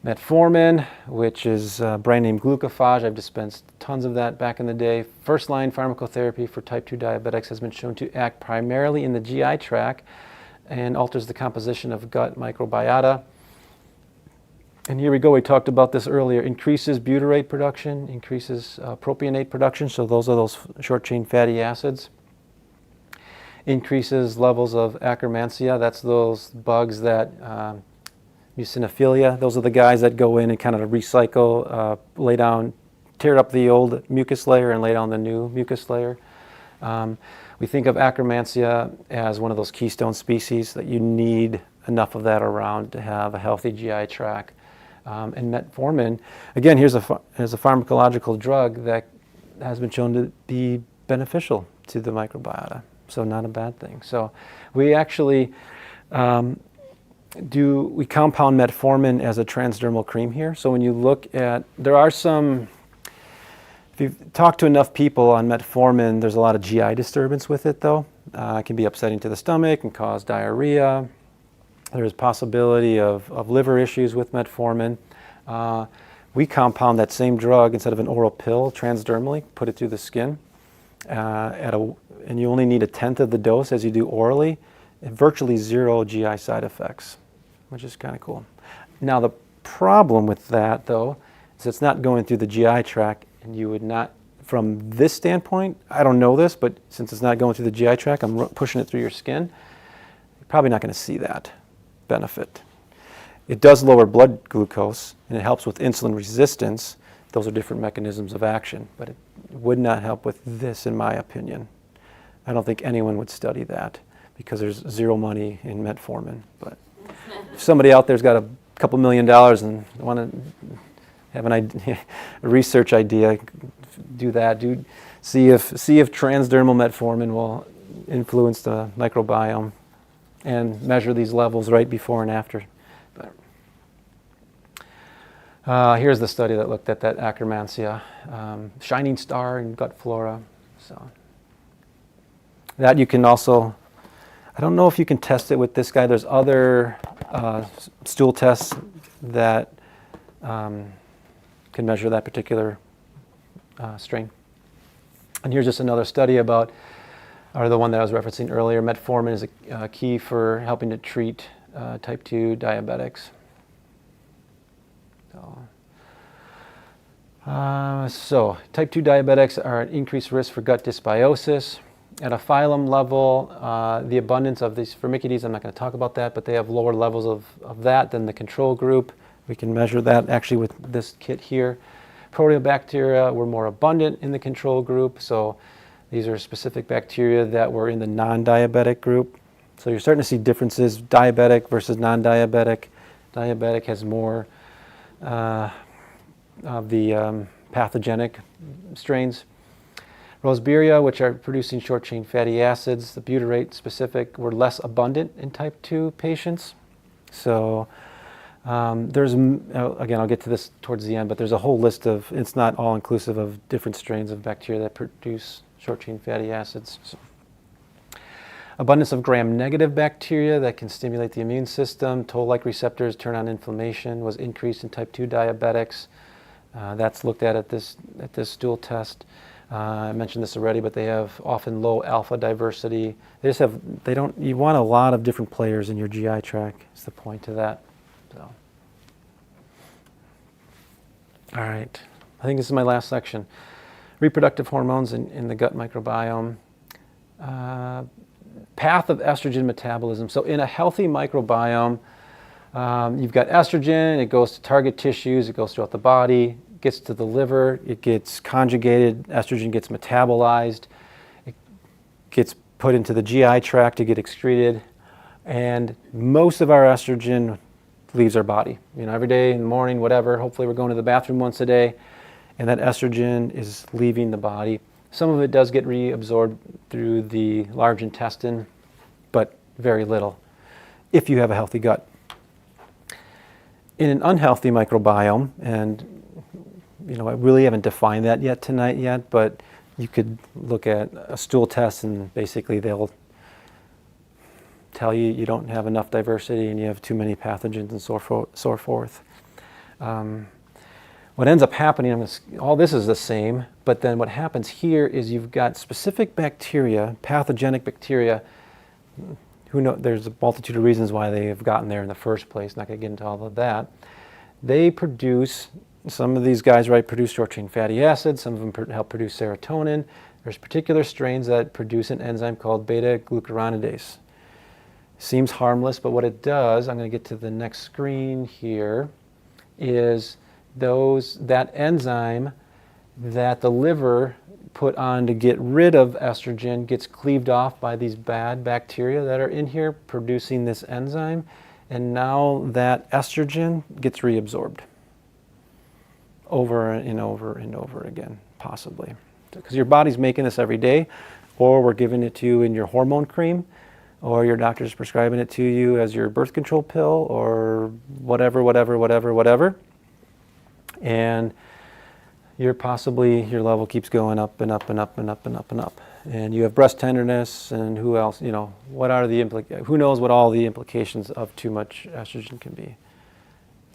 A: Metformin, which is brand name glucophage, I've dispensed tons of that back in the day. First-line pharmacotherapy for type 2 diabetics has been shown to act primarily in the GI tract and alters the composition of gut microbiota. And here we go, we talked about this earlier, increases butyrate production, increases propionate production, so those are those short-chain fatty acids. Increases levels of Akkermansia, that's those bugs that, mucinophilia, those are the guys that go in and kind of recycle, tear up the old mucus layer and lay down the new mucus layer. We think of Akkermansia as one of those keystone species that you need enough of that around to have a healthy GI tract. And metformin, again, here's a pharmacological drug that has been shown to be beneficial to the microbiota, so not a bad thing. So we actually compound metformin as a transdermal cream here. So when you look at, if you've talked to enough people on metformin, there's a lot of GI disturbance with it though. It can be upsetting to the stomach and cause diarrhea. There's possibility of liver issues with metformin. We compound that same drug instead of an oral pill transdermally, put it through the skin, and you only need 1/10 of the dose as you do orally, virtually zero GI side effects, which is kind of cool. Now the problem with that though, is it's not going through the GI tract, and you would not, from this standpoint, I don't know this, but since it's not going through the GI tract, I'm pushing it through your skin, you're probably not going to see that benefit. It does lower blood glucose, and it helps with insulin resistance. Those are different mechanisms of action, but it would not help with this, in my opinion. I don't think anyone would study that because there's zero money in metformin. But if somebody out there's got a couple $1 million and want to have an idea, a research idea, do that. See if transdermal metformin will influence the microbiome, and measure these levels right before and after. Here's the study that looked at that Akkermansia, shining star in gut flora. So that you can also, I don't know if you can test it with this guy. There's other stool tests that can measure that particular strain. And here's just another study about, or the one that I was referencing earlier, metformin is a key for helping to treat type 2 diabetics. So type 2 diabetics are at increased risk for gut dysbiosis. At a phylum level, the abundance of these Firmicutes, I'm not going to talk about that, but they have lower levels of that than the control group. We can measure that actually with this kit here. Proteobacteria were more abundant in the control group, so these are specific bacteria that were in the non-diabetic group. So you're starting to see differences, diabetic versus non-diabetic. Diabetic has more of the pathogenic strains. Roseburia, which are producing short-chain fatty acids, the butyrate specific, were less abundant in type 2 patients. So there's, again, I'll get to this towards the end, but there's a whole list of, it's not all inclusive of different strains of bacteria that produce short-chain fatty acids. So, abundance of gram-negative bacteria that can stimulate the immune system, toll-like receptors turn on inflammation, was increased in type 2 diabetics. That's looked at this stool test. I mentioned this already, but they have often low alpha diversity. You want a lot of different players in your GI tract, is the point of that. So. All right, I think this is my last section. Reproductive hormones in the gut microbiome. Path of estrogen metabolism. So in a healthy microbiome, you've got estrogen, it goes to target tissues, it goes throughout the body, gets to the liver, it gets conjugated, estrogen gets metabolized, it gets put into the GI tract to get excreted, and most of our estrogen leaves our body. Every day in the morning, whatever, hopefully we're going to the bathroom once a day, and that estrogen is leaving the body. Some of it does get reabsorbed through the large intestine, but very little, if you have a healthy gut. In an unhealthy microbiome, and I really haven't defined that yet tonight, but you could look at a stool test and basically they'll tell you you don't have enough diversity and you have too many pathogens and so forth. What ends up happening, all this is the same, but then what happens here is you've got specific bacteria, pathogenic bacteria. There's a multitude of reasons why they have gotten there in the first place. Not going to get into all of that. They produce, some of these guys, produce short-chain fatty acids. Some of them help produce serotonin. There's particular strains that produce an enzyme called beta-glucuronidase. Seems harmless, but what it does, I'm going to get to the next screen here, is that enzyme that the liver put on to get rid of estrogen gets cleaved off by these bad bacteria that are in here producing this enzyme, and now that estrogen gets reabsorbed over and over and over again, possibly. Because your body's making this every day, or we're giving it to you in your hormone cream, or your doctor's prescribing it to you as your birth control pill, or whatever. And your level keeps going up and up and up and up and up and up. And you have breast tenderness, and who else, who knows what all the implications of too much estrogen can be.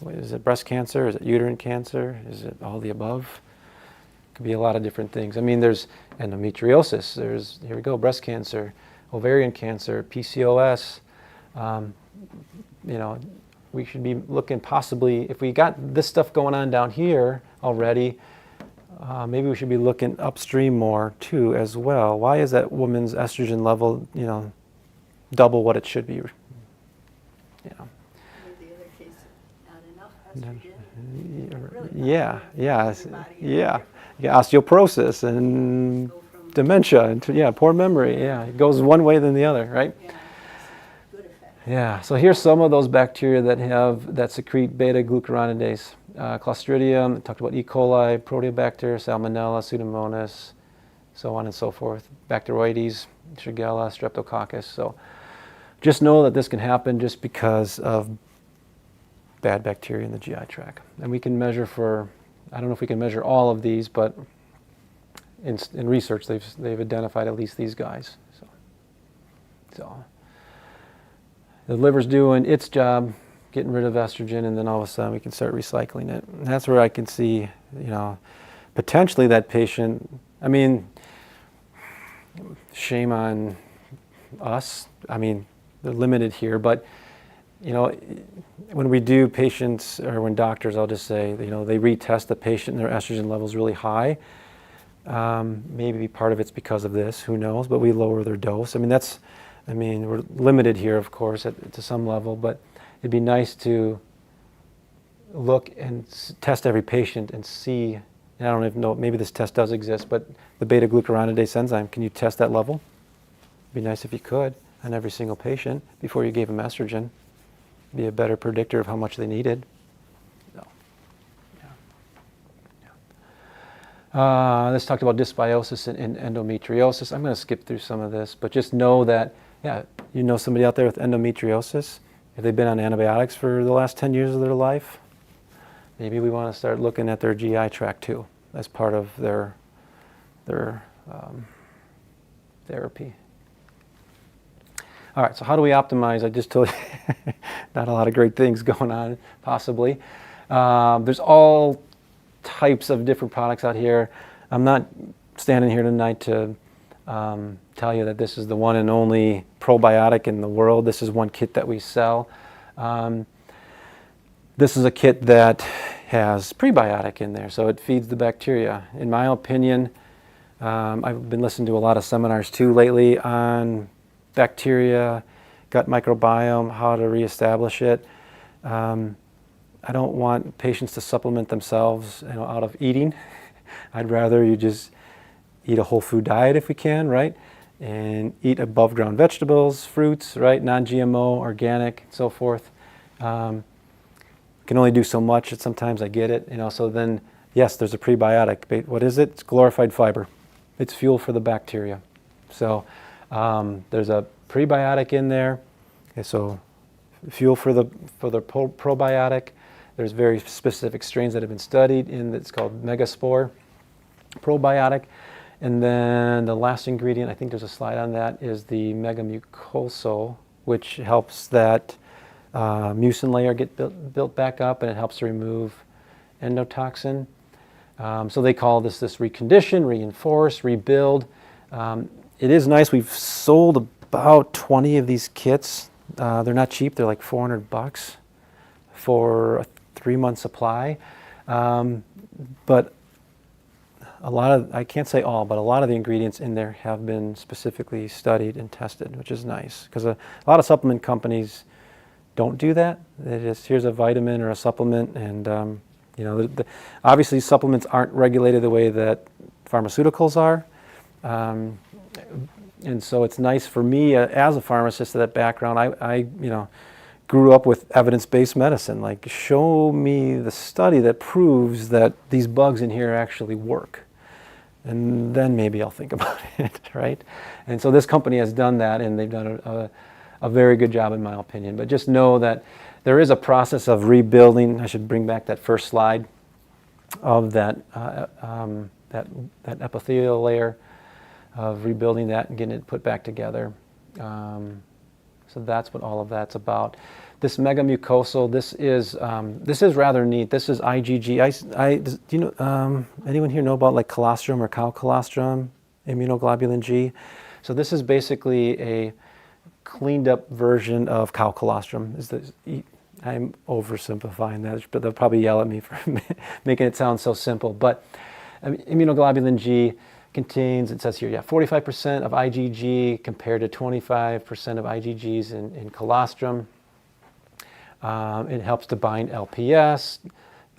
A: Is it breast cancer? Is it uterine cancer? Is it all the above? It could be a lot of different things. There's endometriosis, here we go, breast cancer, ovarian cancer, PCOS. We should be looking possibly, if we got this stuff going on down here already, maybe we should be looking upstream more too as well. Why is that woman's estrogen level, double what it should be?
B: The other case, not enough estrogen.
A: Yeah. You got osteoporosis and dementia, and poor memory. Yeah, it goes one way than the other, right?
B: Yeah. Good effect.
A: Yeah. So here's some of those bacteria that secrete beta-glucuronidase. Clostridium, I talked about E. coli, Proteobacter, Salmonella, Pseudomonas, so on and so forth. Bacteroides, Shigella, Streptococcus. So just know that this can happen just because of bad bacteria in the GI tract. And we can measure for, I don't know if we can measure all of these, but in research they've identified at least these guys. So the liver's doing its job, getting rid of estrogen, and then all of a sudden we can start recycling it. And that's where I can see, potentially that patient, I mean, shame on us. I mean, they're limited here, but when we do patients, or when doctors, I'll just say, they retest the patient and their estrogen level's really high. Maybe part of it's because of this, who knows, but we lower their dose. We're limited here, of course, to some level, but it'd be nice to look and test every patient and see, and I don't even know, maybe this test does exist, but the beta-glucuronidase enzyme, can you test that level? It'd be nice if you could on every single patient before you gave them estrogen. Be a better predictor of how much they needed. So, this talked about dysbiosis and endometriosis. I'm going to skip through some of this, but just know that, somebody out there with endometriosis, if they've been on antibiotics for the last 10 years of their life, maybe we want to start looking at their GI tract too, as part of their therapy. All right, so how do we optimize? I just told you, not a lot of great things going on, possibly. There's all types of different products out here. I'm not standing here tonight to tell you that this is the one and only probiotic in the world. This is one kit that we sell. This is a kit that has prebiotic in there, so it feeds the bacteria. In my opinion, I've been listening to a lot of seminars too lately on bacteria, gut microbiome, how to reestablish it. I don't want patients to supplement themselves out of eating. I'd rather you just eat a whole food diet if we can, right? And eat above ground vegetables, fruits, right? Non-GMO, organic, and so forth. Can only do so much, and sometimes I get it, so then, yes, there's a prebiotic. What is it? It's glorified fiber. It's fuel for the bacteria. So there's a prebiotic in there. Okay, so fuel for the probiotic. There's very specific strains that have been studied it's called megaspore probiotic. And then the last ingredient, I think there's a slide on that, is the megamucosal, which helps that mucin layer get built back up, and it helps to remove endotoxin. So they call this recondition, reinforce, rebuild. It is nice. We've sold about 20 of these kits. They're not cheap. They're like $400 for a 3-month supply. But a lot of, I can't say all, but a lot of the ingredients in there have been specifically studied and tested, which is nice. Because a lot of supplement companies don't do that. They just, here's a vitamin or a supplement, and obviously supplements aren't regulated the way that pharmaceuticals are. And so it's nice for me as a pharmacist, that background. I grew up with evidence-based medicine. Like, show me the study that proves that these bugs in here actually work, and then maybe I'll think about it, right? And so this company has done that, and they've done a very good job, in my opinion. But just know that there is a process of rebuilding. I should bring back that first slide of that epithelial layer, of rebuilding that and getting it put back together. So that's what all of that's about. This megamucosal, this is rather neat. This is IgG. Do anyone here know about like colostrum or cow colostrum, immunoglobulin G? So this is basically a cleaned up version of cow colostrum. I'm oversimplifying that, but they'll probably yell at me for making it sound so simple. But immunoglobulin G contains, it says here, 45% of IgG compared to 25% of IgGs in colostrum. It helps to bind LPS,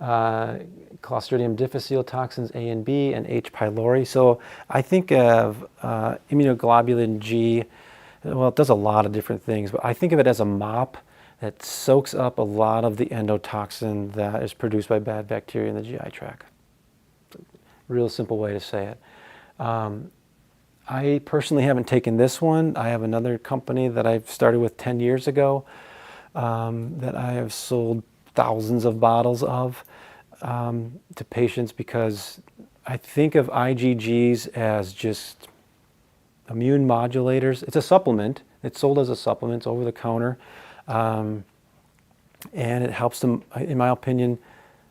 A: Clostridium difficile toxins A and B, and H. pylori. So I think of immunoglobulin G, well, it does a lot of different things, but I think of it as a mop that soaks up a lot of the endotoxin that is produced by bad bacteria in the GI tract. Real simple way to say it. I personally haven't taken this one. I have another company that I've started with 10 years ago that I have sold thousands of bottles of to patients, because I think of IgGs as just immune modulators. It's a supplement. It's sold as a supplement. It's over the counter. And it helps them, in my opinion,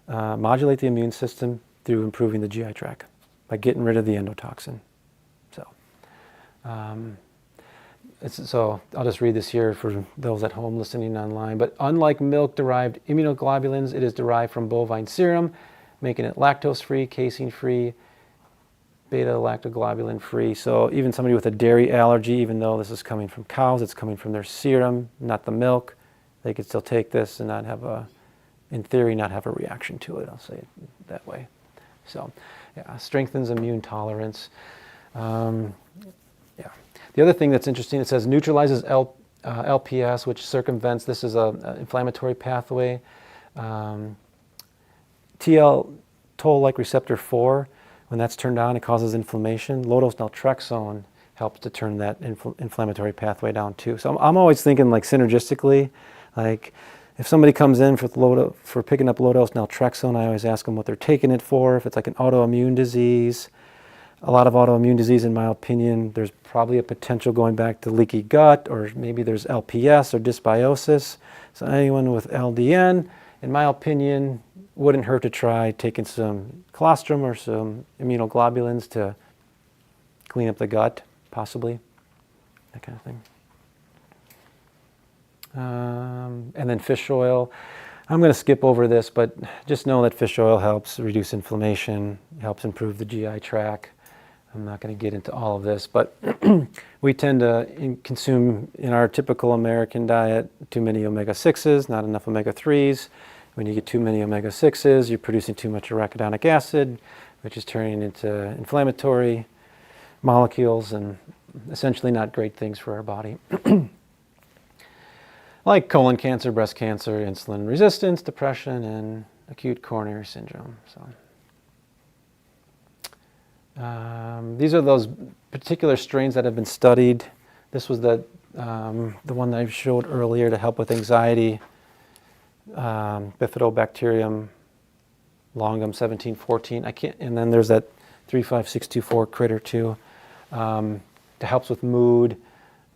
A: modulate the immune system through improving the GI tract by getting rid of the endotoxin. So I'll just read this here for those at home listening online. But unlike milk-derived immunoglobulins, it is derived from bovine serum, making it lactose-free, casein-free, beta-lactoglobulin-free. So even somebody with a dairy allergy, even though this is coming from cows, it's coming from their serum, not the milk, they could still take this and not have in theory, not have a reaction to it. I'll say it that way. So, yeah, strengthens immune tolerance. The other thing that's interesting, it says neutralizes LPS, which circumvents, this is an inflammatory pathway. Toll-like receptor 4, when that's turned on, it causes inflammation. Low-dose naltrexone helps to turn that inflammatory pathway down too. So I'm always thinking like synergistically, like if somebody comes in for picking up low-dose naltrexone, I always ask them what they're taking it for. If it's like an autoimmune disease, a lot of autoimmune disease, in my opinion, there's probably a potential going back to leaky gut, or maybe there's LPS or dysbiosis. So anyone with LDN, in my opinion, wouldn't hurt to try taking some colostrum or some immunoglobulins to clean up the gut, possibly, that kind of thing. And then fish oil. I'm going to skip over this, but just know that fish oil helps reduce inflammation, helps improve the GI tract. I'm not going to get into all of this, but we tend to consume in our typical American diet too many omega-6s, not enough omega-3s. When you get too many omega-6s, you're producing too much arachidonic acid, which is turning into inflammatory molecules and essentially not great things for our body. Like colon cancer, breast cancer, insulin resistance, depression, and acute coronary syndrome. So. These are those particular strains that have been studied. This was the one that I showed earlier to help with anxiety. Bifidobacterium longum 1714. And then there's that 35624 critter too. That helps with mood,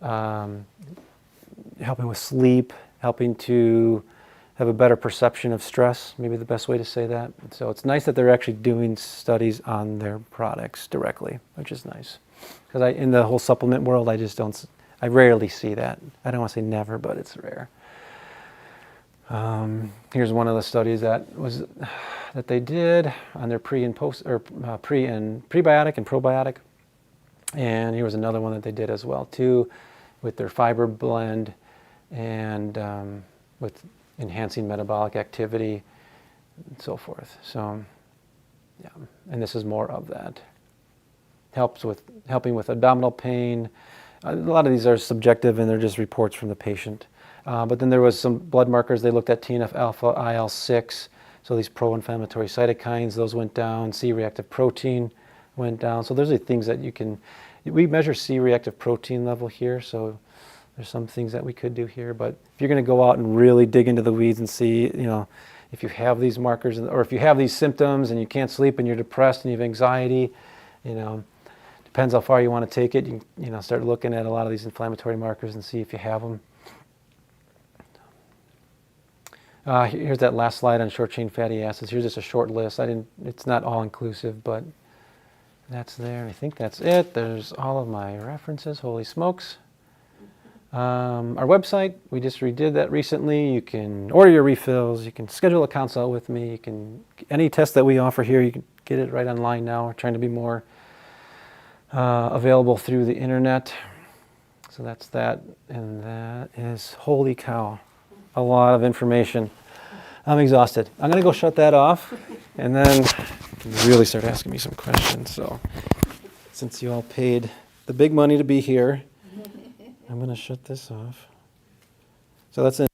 A: helping with sleep, helping to have a better perception of stress, maybe the best way to say that. So it's nice that they're actually doing studies on their products directly, which is nice. Because in the whole supplement world, I rarely see that. I don't want to say never, but it's rare. Here's one of the studies that they did on their pre and prebiotic and probiotic. And here was another one that they did as well too, with their fiber blend and with enhancing metabolic activity and so forth. So, yeah, and this is more of that. Helping with abdominal pain. A lot of these are subjective and they're just reports from the patient. But then there was some blood markers. They looked at TNF-alpha, IL-6, so these pro-inflammatory cytokines, those went down. C-reactive protein went down. So those are things that we measure C-reactive protein level here, so there's some things that we could do here. But if you're going to go out and really dig into the weeds and see, if you have these markers, or if you have these symptoms and you can't sleep and you're depressed and you have anxiety, depends how far you want to take it. You start looking at a lot of these inflammatory markers and see if you have them. Here's that last slide on short chain fatty acids. Here's just a short list. It's not all inclusive, but that's there. I think that's it. There's all of my references. Holy smokes. Our website, we just redid that recently. You can order your refills. You can schedule a consult with me. Any test that we offer here, you can get it right online now. We're trying to be more available through the internet. So that's that. And that is, holy cow, a lot of information. I'm exhausted. I'm going to go shut that off and then really start asking me some questions. So since you all paid the big money to be here, I'm going to shut this off. So that's it.